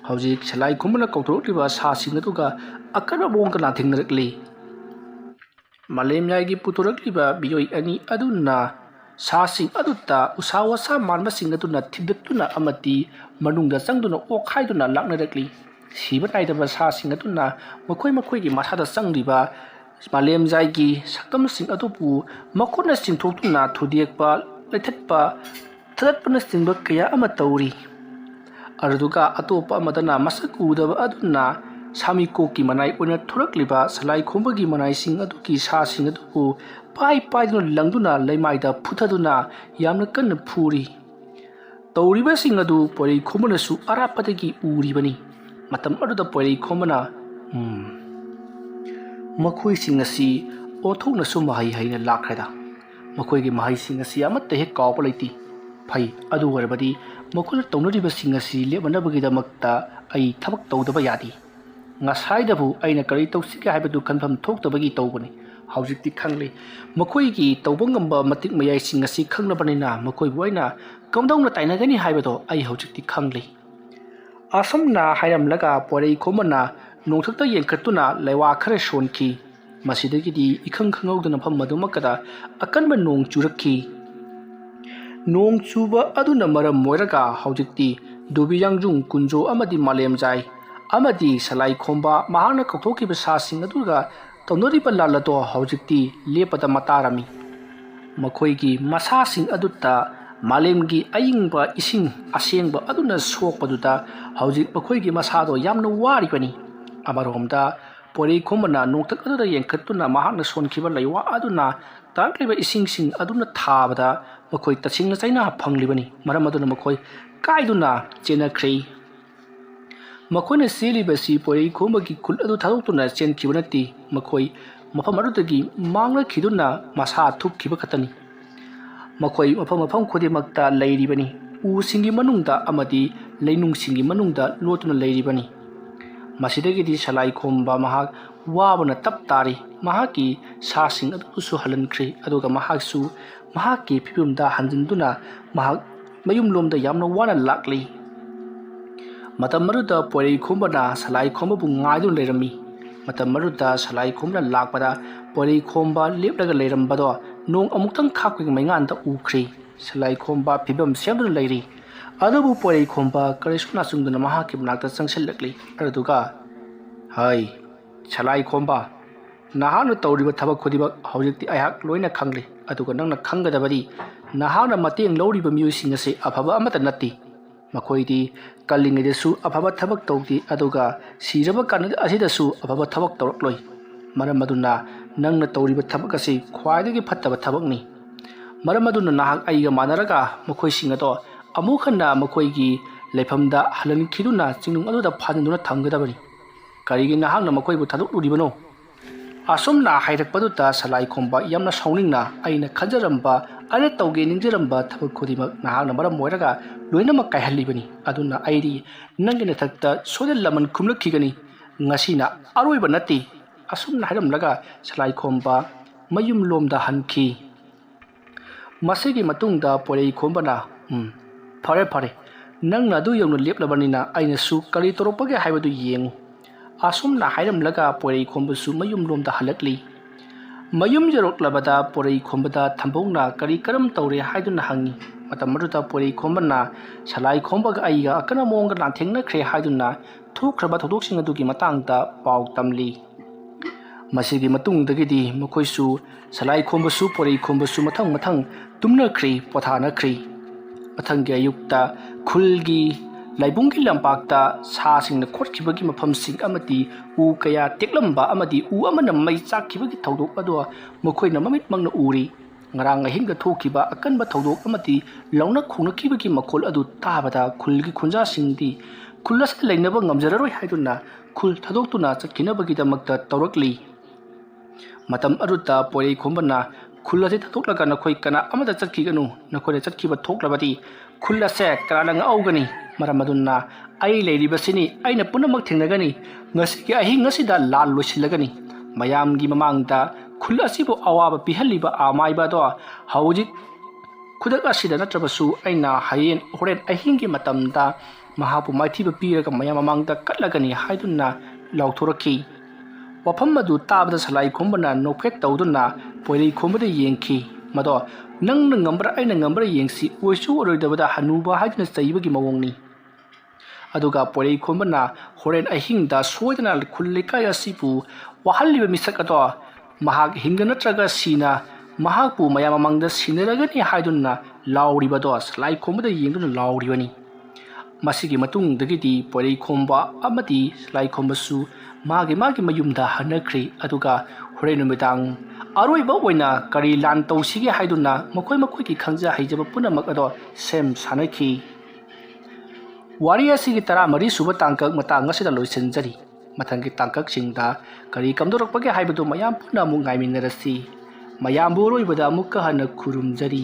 ꯍꯧꯖꯤꯛ ꯁꯂꯥꯏ ꯈꯣꯝꯕꯅ ꯀꯧꯊꯣꯔꯛꯂꯤꯕ ꯁꯥꯁꯤꯡ ꯑꯗꯨꯒ ꯑꯀꯟꯕ ꯃꯑꯣꯡꯗ ꯂꯥꯟꯊꯦꯡꯅꯔꯛꯂꯤ ꯃꯥꯂꯦꯝꯌꯥꯏꯒꯤ ꯄꯨꯊꯣꯔꯛꯂꯤꯕ ꯃꯤꯑꯣꯏ ꯑꯅꯤ ꯑꯗꯨꯅ ꯁꯥꯁꯤꯡ ꯑꯗꯨꯗ ꯎꯁꯥ ꯋꯥꯁꯥ ꯃꯥꯟꯕꯁꯤꯡ ꯑꯗꯨꯅ ꯊꯤꯟꯗꯠꯇꯨꯅ ꯑꯃꯗꯤ ꯃꯅꯨꯡꯗ ꯆꯪꯗꯨꯅ ꯑꯣꯛꯈꯥꯏꯗꯨꯅ ꯂꯥꯛꯅꯔꯛꯂꯤ ꯁꯤꯕ ꯅꯥꯏꯗꯕ ꯁꯥꯁꯤꯡ ꯑꯗꯨꯅ ꯃꯈꯣꯏꯒꯤ ꯃꯁꯥꯗ ꯆꯪꯂꯤꯕ ꯃꯥꯂꯦꯝꯖꯥꯏꯒꯤ ꯁꯛꯇꯝꯁꯤꯡ ꯑꯗꯨꯕꯨ ꯃꯈꯨꯠꯅ ꯆꯤꯡꯊꯣꯛꯇꯨꯅ ꯊꯨꯗꯦꯛꯄ ꯂꯩꯊꯠꯄ ꯊꯗꯠꯄꯅꯆꯤꯡꯕ ꯀꯌꯥ ꯑꯃ ꯇꯧꯔꯤ ꯑꯗꯨꯒ ꯑꯇꯣꯞꯄ ꯑꯃꯗꯅ ꯃꯁꯛ ꯎꯗꯕ ꯑꯗꯨꯅ ꯁꯥꯃꯤꯀꯣꯛꯀꯤ ꯃꯅꯥꯏ ꯑꯣꯏꯅ ꯊꯣꯔꯛꯂꯤꯕ ꯁꯂꯥꯏ ꯈꯣꯝꯕꯒꯤ ꯃꯅꯥꯏꯁꯤꯡ ꯑꯗꯨꯒꯤ ꯁꯥꯁꯤꯡ ꯑꯗꯨꯕꯨ ꯄꯥꯏꯗꯨꯅ ꯂꯪꯗꯨꯅ ꯂꯩꯃꯥꯏꯗ ꯐꯨꯊꯗꯨꯅ ꯌꯥꯝꯅ ꯀꯟꯅ ꯐꯨꯔꯤ ꯇꯧꯔꯤꯕꯁꯤꯡ ꯑꯗꯨ ꯄꯣꯏꯔꯩ ꯈꯣꯝꯕꯅꯁꯨ ꯑꯔꯥꯞꯄꯗꯒꯤ ꯎꯔꯤꯕꯅꯤ ꯃꯇꯝ ꯑꯗꯨꯗ ꯄꯣꯏꯔꯩ ꯈꯣꯝꯕꯅ ꯃꯈꯣꯏꯁꯤꯡ ꯑꯁꯤ ꯑꯣꯟꯊꯣꯛꯅꯁꯨ ꯃꯍꯩ ꯍꯩꯅ ꯂꯥꯛꯈ꯭ꯔꯦꯗ ꯃꯈꯣꯏꯒꯤ ꯃꯍꯩꯁꯤꯡ ꯑꯁꯤ ꯑꯃꯠꯇ ꯍꯦꯛ ꯀꯥꯎꯕ ꯂꯩꯇꯦ ꯐꯩ ꯑꯗꯨ ꯑꯣꯏꯔꯕꯗꯤ ꯃꯈꯣꯏꯅ ꯇꯧꯅꯔꯤꯕꯁꯤꯡ ꯑꯁꯤ ꯂꯦꯞꯅꯅꯕꯒꯤꯗꯃꯛꯇ ꯑꯩ ꯊꯕꯛ ꯇꯧꯗꯕ ꯌꯥꯗꯦ ꯉꯁꯥꯏꯗꯕꯨ ꯑꯩꯅ ꯀꯔꯤ ꯇꯧꯁꯤꯒꯦ ꯍꯥꯏꯕꯗꯨ ꯈꯟꯐꯝ ꯊꯣꯛꯇꯕꯒꯤ ꯇꯧꯕꯅꯤ ꯍꯧꯖꯤꯛꯇꯤ ꯈꯪꯂꯦ ꯃꯈꯣꯏꯒꯤ ꯇꯧꯕ ꯉꯝꯕ ꯃꯇꯤꯛ ꯃꯌꯥꯏꯁꯤꯡ ꯑꯁꯤ ꯈꯪꯂꯕꯅꯤꯅ ꯃꯈꯣꯏꯕꯨ ꯑꯩꯅ ꯀꯝꯗꯧꯅ ꯇꯥꯏꯅꯒꯅꯤ ꯍꯥꯏꯕꯗꯣ ꯑꯩ ꯍꯧꯖꯤꯛꯇꯤ ꯈꯪꯂꯦ ꯑꯁꯨꯝꯅ ꯍꯥꯏꯔꯝꯂꯒ ꯄꯣꯏꯔꯩ ꯈꯣꯝꯕꯅ ꯅꯣꯡꯊꯛꯇ ꯌꯦꯡꯈꯠꯇꯨꯅ ꯂꯩꯋꯥ ꯈꯔ ꯁꯣꯟꯈꯤ ꯃꯁꯤꯗꯒꯤꯗꯤ ꯏꯈꯪ ꯈꯪꯍꯧꯗꯅ ꯃꯐꯝ ꯑꯗꯨꯃꯛꯇꯗ ꯑꯀꯟꯕ ꯅꯣꯡ ꯆꯨꯔꯛꯈꯤ ꯅꯣꯡ ꯆꯨꯕ ꯑꯗꯨꯅ ꯃꯔꯝ ꯑꯣꯏꯔꯒ ꯍꯧꯖꯤꯛꯇꯤ ꯗꯨꯕꯤꯌꯥꯡꯖꯨꯡ ꯀꯨꯟꯖꯣ ꯑꯃꯗꯤ ꯃꯥꯂꯦꯝꯖꯥꯏ ꯑꯃꯗꯤ ꯁꯂꯥꯏ ꯈꯣꯝꯕ ꯃꯍꯥꯛꯅ ꯀꯧꯊꯣꯛꯈꯤꯕ ꯁꯥꯁꯤꯡ ꯑꯗꯨꯒ ꯇꯧꯅꯔꯤꯕ ꯂꯥꯟ ꯑꯗꯣ ꯍꯧꯖꯤꯛꯇꯤ ꯂꯦꯞꯄꯗ ꯃꯇꯥꯔꯝꯃꯤ ꯃꯈꯣꯏꯒꯤ ꯃꯁꯥꯁꯤꯡ ꯑꯗꯨꯗ ꯃꯥꯂꯦꯝꯒꯤ ꯑꯏꯪꯕ ꯏꯁꯤꯡ ꯑꯁꯦꯡꯕ ꯑꯗꯨꯅ ꯁꯣꯛꯄꯗꯨꯗ ꯍꯧꯖꯤꯛ ꯃꯈꯣꯏꯒꯤ ꯃꯁꯥꯗꯣ ꯌꯥꯝꯅ ꯋꯥꯔꯤꯕꯅꯤ ꯑꯃꯔꯣꯝꯗ ꯄꯣꯏꯔꯩ ꯈꯣꯝꯕꯅ ꯅꯣꯡꯊꯛ ꯑꯗꯨꯗ ꯌꯦꯡꯈꯠꯇꯨꯅ ꯃꯍꯥꯛꯅ ꯁꯣꯟꯈꯤꯕ ꯂꯩꯋꯥ ꯑꯗꯨꯅ ꯇꯥꯔꯛꯂꯤꯕ ꯏꯁꯤꯡꯁꯤꯡ ꯑꯗꯨꯅ ꯊꯥꯕꯗ ꯃꯈꯣꯏ ꯇꯁꯦꯡꯅ ꯆꯩꯅꯥ ꯐꯪꯂꯤꯕꯅꯤ ꯃꯔꯝ ꯑꯗꯨꯅ ꯃꯈꯣꯏ ꯀꯥꯏꯗꯨꯅ ꯆꯦꯟꯅꯈ꯭ꯔꯦ ꯃꯈꯣꯏꯅ ꯆꯦꯜꯂꯤꯕꯁꯤ ꯄꯣꯏꯔꯩ ꯈꯣꯝꯕꯒꯤ ꯈꯨꯠ ꯑꯗꯨ ꯊꯥꯗꯣꯛꯇꯨꯅ ꯆꯦꯟꯈꯤꯕ ꯅꯠꯇꯦ ꯃꯈꯣꯏ ꯃꯐꯝ ꯑꯗꯨꯗꯒꯤ ꯃꯥꯡꯂꯈꯤꯗꯨꯅ ꯃꯁꯥ ꯊꯨꯞꯈꯤꯕ ꯈꯛꯇꯅꯤ ꯃꯈꯣꯏ ꯃꯐꯝ ꯈꯨꯗꯤꯡꯃꯛꯇ ꯂꯩꯔꯤꯕꯅꯤ ꯎꯁꯤꯡꯒꯤ ꯃꯅꯨꯡꯗ ꯑꯃꯗꯤ ꯂꯩꯅꯨꯡꯁꯤꯡꯒꯤ ꯃꯅꯨꯡꯗ ꯂꯣꯠꯇꯨꯅ ꯂꯩꯔꯤꯕꯅꯤ ꯃꯁꯤꯗꯒꯤꯗꯤ ꯁꯂꯥꯏ ꯈꯣꯝꯕ ꯃꯍꯥꯛ ꯋꯥꯕꯅ ꯇꯞ ꯇꯥꯔꯤ ꯃꯍꯥꯛꯀꯤ ꯁꯥꯁꯤꯡ ꯑꯗꯨꯁꯨ ꯍꯜꯍꯟꯈ꯭ꯔꯦ ꯑꯗꯨꯒ ꯃꯍꯥꯛꯁꯨ ꯃꯍꯥꯛꯀꯤ ꯐꯤꯕꯝꯗ ꯍꯟꯖꯤꯟꯗꯨꯅ ꯃꯍꯥꯛ ꯃꯌꯨꯝꯂꯣꯝꯗ ꯌꯥꯝꯅ ꯋꯥꯅ ꯂꯥꯛꯂꯤ ꯃꯇꯝ ꯑꯗꯨꯗ ꯄꯣꯏꯔꯩ ꯈꯣꯝꯕꯅ ꯁꯂꯥꯏ ꯈꯣꯝꯕꯕꯨ ꯉꯥꯏꯗꯨꯅ ꯂꯩꯔꯝꯃꯤ ꯃꯇꯝ ꯑꯗꯨꯗ ꯁꯂꯥꯏ ꯈꯣꯝꯕꯅ ꯂꯥꯛꯄꯗ ꯄꯣꯏꯔꯩ ꯈꯣꯝꯕ ꯂꯦꯞꯂꯒ ꯂꯩꯔꯝꯕꯗꯣ ꯅꯣꯡ ꯑꯃꯨꯛꯇꯪ ꯈꯥꯛꯄꯒꯤ ꯃꯩꯉꯥꯟꯗ ꯎꯈ꯭ꯔꯦ ꯁꯂꯥꯏ ꯈꯣꯝꯕ ꯐꯤꯕꯝ ꯁꯦꯝꯗꯨꯅ ꯂꯩꯔꯤ ꯑꯗꯨꯕꯨ ꯄꯣꯏꯔꯩ ꯈꯣꯝꯕ ꯀꯔꯤꯁꯨ ꯅꯥꯆꯨꯡꯗꯨꯅ ꯃꯍꯥꯛꯀꯤ ꯃꯅꯥꯛꯇ ꯆꯪꯁꯤꯜꯂꯛꯂꯤ ꯑꯗꯨꯒ ꯍꯩ ꯁꯂꯥꯏ ꯈꯣꯝꯕ ꯅꯍꯥꯛꯅ ꯇꯧꯔꯤꯕ ꯊꯕꯛ ꯈꯨꯗꯤꯡꯃꯛ ꯍꯧꯖꯤꯛꯇꯤ ꯑꯩꯍꯥꯛ ꯂꯣꯏꯅ ꯈꯪꯂꯤ ꯑꯗꯨꯒ ꯅꯪꯅ ꯈꯪꯒꯗꯕꯗꯤ ꯅꯍꯥꯛꯅ ꯃꯇꯦꯡ ꯂꯧꯔꯤꯕ ꯃꯤꯑꯣꯏꯁꯤꯡ ꯑꯁꯤ ꯑꯐꯕ ꯑꯃꯠꯇ ꯅꯠꯇꯦ ꯃꯈꯣꯏꯗꯤ ꯀꯜꯂꯤꯉꯩꯗꯁꯨ ꯑꯐꯕ ꯊꯕꯛ ꯇꯧꯗꯦ ꯑꯗꯨꯒ ꯁꯤꯔꯕ ꯀꯥꯟ ꯑꯁꯤꯗꯁꯨ ꯑꯐꯕ ꯊꯕꯛ ꯇꯧꯔꯛꯂꯣꯏ ꯃꯔꯝ ꯑꯗꯨꯅ ꯅꯪꯅ ꯇꯧꯔꯤꯕ ꯊꯕꯛ ꯑꯁꯤ ꯈ꯭ꯋꯥꯏꯗꯒꯤ ꯐꯠꯇꯕ ꯊꯕꯛꯅꯤ ꯃꯔꯝ ꯑꯗꯨꯅ ꯅꯍꯥꯛ ꯑꯩꯒ ꯃꯥꯟꯅꯔꯒ ꯃꯈꯣꯏꯁꯤꯡ ꯑꯗꯣ ꯑꯃꯨꯛ ꯍꯟꯅ ꯃꯈꯣꯏꯒꯤ ꯂꯩꯐꯝꯗ ꯍꯜꯍꯟꯈꯤꯗꯨꯅ ꯆꯤꯡꯅꯨꯡ ꯑꯗꯨꯗ ꯐꯥꯖꯤꯟꯗꯨꯅ ꯊꯝꯒꯗꯕꯅꯤ ꯀꯔꯤꯒꯤ ꯅꯍꯥꯛꯅ ꯃꯈꯣꯏꯕꯨ ꯊꯥꯗꯣꯛꯂꯨꯔꯤꯕꯅꯣ ꯑꯁꯨꯝꯅ ꯍꯥꯏꯔꯛꯄꯗꯨꯗ ꯁꯂꯥꯏ ꯈꯣꯝꯕ ꯌꯥꯝꯅ ꯁꯥꯎꯅꯤꯡꯅ ꯑꯩꯅ ꯈꯟꯖꯔꯝꯕ ꯑꯩꯅ ꯇꯧꯒꯦ ꯅꯤꯡꯖꯔꯝꯕ ꯊꯕꯛ ꯈꯨꯗꯤꯡꯃꯛ ꯅꯍꯥꯛꯅ ꯃꯔꯝ ꯑꯣꯏꯔꯒ ꯂꯣꯏꯅꯃꯛ ꯀꯥꯏꯍꯜꯂꯤꯕꯅꯤ ꯑꯗꯨꯅ ꯑꯩꯗꯤ ꯅꯪꯒꯤ ꯅꯊꯛꯇ ꯁꯣꯏꯗꯅ ꯂꯃꯟ ꯈꯨꯝꯂꯛꯈꯤꯒꯅꯤ ꯉꯁꯤꯅ ꯑꯔꯣꯏꯕ ꯅꯠꯇꯦ ꯑꯁꯨꯝꯅ ꯍꯥꯏꯔꯝꯂꯒ ꯁꯂꯥꯏ ꯈꯣꯝꯕ ꯃꯌꯨꯝꯂꯣꯝꯗ ꯍꯟꯈꯤ ꯃꯁꯤꯒꯤ ꯃꯇꯨꯡꯗ ꯄꯣꯏꯔꯩ ꯈꯣꯝꯕꯅ ꯐꯔꯦ ꯅꯪꯅ ꯑꯗꯨ ꯌꯧꯅ ꯂꯦꯞꯂꯕꯅꯤꯅ ꯑꯩꯅꯁꯨ ꯀꯔꯤ ꯇꯧꯔꯛꯄꯒꯦ ꯍꯥꯏꯕꯗꯨ ꯌꯦꯡꯉꯨ ꯑꯁꯨꯝꯅ ꯍꯥꯏꯔꯝꯂꯒ ꯄꯣꯏꯔꯩ ꯈꯣꯝꯕꯁꯨ ꯃꯌꯨꯝꯂꯣꯝꯗ ꯍꯜꯂꯛꯂꯤ ꯃꯌꯨꯝ ꯌꯧꯔꯛꯂꯕꯗ ꯄꯣꯏꯔꯩ ꯈꯣꯝꯕꯗ ꯊꯝꯕꯧꯅ ꯀꯔꯝ ꯇꯧꯔꯦ ꯍꯥꯏꯗꯨꯅ ꯍꯪꯉꯤ ꯃꯇꯝ ꯑꯗꯨꯗ ꯄꯣꯏꯔꯩ ꯈꯣꯝꯕꯅ ꯁꯂꯥꯏ ꯈꯣꯝꯕꯒ ꯑꯩꯒ ꯑꯀꯟꯕ ꯃꯑꯣꯡꯗ ꯂꯥꯟꯊꯦꯡꯅꯈ꯭ꯔꯦ ꯍꯥꯏꯗꯨꯅ ꯊꯣꯛꯈ꯭ꯔꯕ ꯊꯧꯗꯣꯛꯁꯤꯡ ꯑꯗꯨꯒꯤ ꯃꯇꯥꯡꯗ ꯄꯥꯎ ꯇꯝꯂꯤ ꯃꯁꯤꯒꯤ ꯃꯇꯨꯡꯗꯒꯤꯗꯤ ꯃꯈꯣꯏꯁꯨ ꯁꯂꯥꯏ ꯈꯣꯝꯕꯁꯨ ꯄꯣꯏꯔꯩ ꯈꯣꯝꯕꯁꯨ ꯃꯊꯪ ꯇꯨꯝꯅꯈ꯭ꯔꯤ ꯄꯣꯊꯥꯅꯈ꯭ꯔꯤ ꯃꯊꯪꯒꯤ ꯑꯌꯨꯛꯇ ꯈꯨꯜꯒꯤ ꯂꯥꯏꯕꯨꯡꯒꯤ ꯂꯝꯄꯥꯛꯇ ꯁꯥꯁꯤꯡꯅ ꯈꯣꯠꯈꯤꯕꯒꯤ ꯃꯐꯝꯁꯤꯡ ꯑꯃꯗꯤ ꯎ ꯀꯌꯥ ꯇꯦꯛꯂꯝꯕ ꯑꯃꯗꯤ ꯎ ꯑꯃꯅ ꯃꯩ ꯆꯥꯛꯈꯤꯕꯒꯤ ꯊꯧꯗꯣꯛ ꯑꯗꯨ ꯃꯈꯣꯏꯅ ꯃꯃꯤꯠꯃꯛꯅ ꯎꯔꯤ ꯉꯔꯥꯡ ꯑꯍꯤꯡꯗ ꯊꯣꯛꯈꯤꯕ ꯑꯀꯟꯕ ꯊꯧꯗꯣꯛ ꯑꯃꯗꯤ ꯂꯥꯎꯅ ꯈꯣꯡꯅꯈꯤꯕꯒꯤ ꯃꯈꯣꯜ ꯑꯗꯨ ꯇꯥꯕꯗ ꯈꯨꯜꯒꯤ ꯈꯨꯟꯖꯥꯁꯤꯡꯗꯤ ꯈꯨꯜ ꯑꯁꯤꯗ ꯂꯩꯅꯕ ꯉꯝꯖꯔꯔꯣꯏ ꯍꯥꯏꯗꯨꯅ ꯈꯨꯜ ꯊꯥꯗꯣꯛꯇꯨꯅ ꯆꯠꯈꯤꯅꯕꯒꯤꯗꯃꯛꯇ ꯇꯧꯔꯛꯂꯤ matam aduta poirei khombana khul ase thatoklaga nakhoi kana amada chatkiganu nakhoi chatkiba thoklabati khul ase kana ngaugani maram adunna ai leiribasini aina punamak thengnagani ngasi ahi ngasida lal losilagani mayamgi mamangda khul asibo awaba pihaliba amaiba do hawjik खुदक असिदा नत्रबसु अइना हायेन होरेन अहिंगी मतमदा महापु माइथिबा पीरगा मयाम मांगदा कटलगनी हाइदुना लाउथोरकी वफम मदु ताबदा सलाई खोंबना नोफेट तौदुना पोइरै खोंबदा येंखी मदो नंग ngambra अइना ngambra येंसी ओइसु ओरोइदबदा हनुबा हाइदुना चैबगी मवोंगनी अदुगा पोइरै खोंबना होरेन अहिंगदा सोइदना खुल्लेका यासिपु वहल्लिबा मिसक अदो महाग हिंग नत्रगा सीना महाकु मयाम मांगदा सिनरगनी हाइदुना लाउरिबदो सलाई खोंबदा येंदुना लाउरिबनी मसिगी मतुंगदगिदी पोइरै खोंबा अमदी सलाई खोंबसु मागे मयुमदा हनख्री अदुगा होरेन नुमिदांग अरोइबा ओइना करी लान तौसिगे हाइदुना मखोइ मखोइगी खंगजा हाइजबा पुनमक अदो सेम सानखी वारी असिगी 13 सुबा तांकक मतंग असिदा लोइसनजरी मथंगी तांकक सिंगदा करी कमदोरकपगे हाइबदो मयाम पुना मु गाइमिनरसी मयाम बोरोइबदा मुक्का हन खुरुमजरी।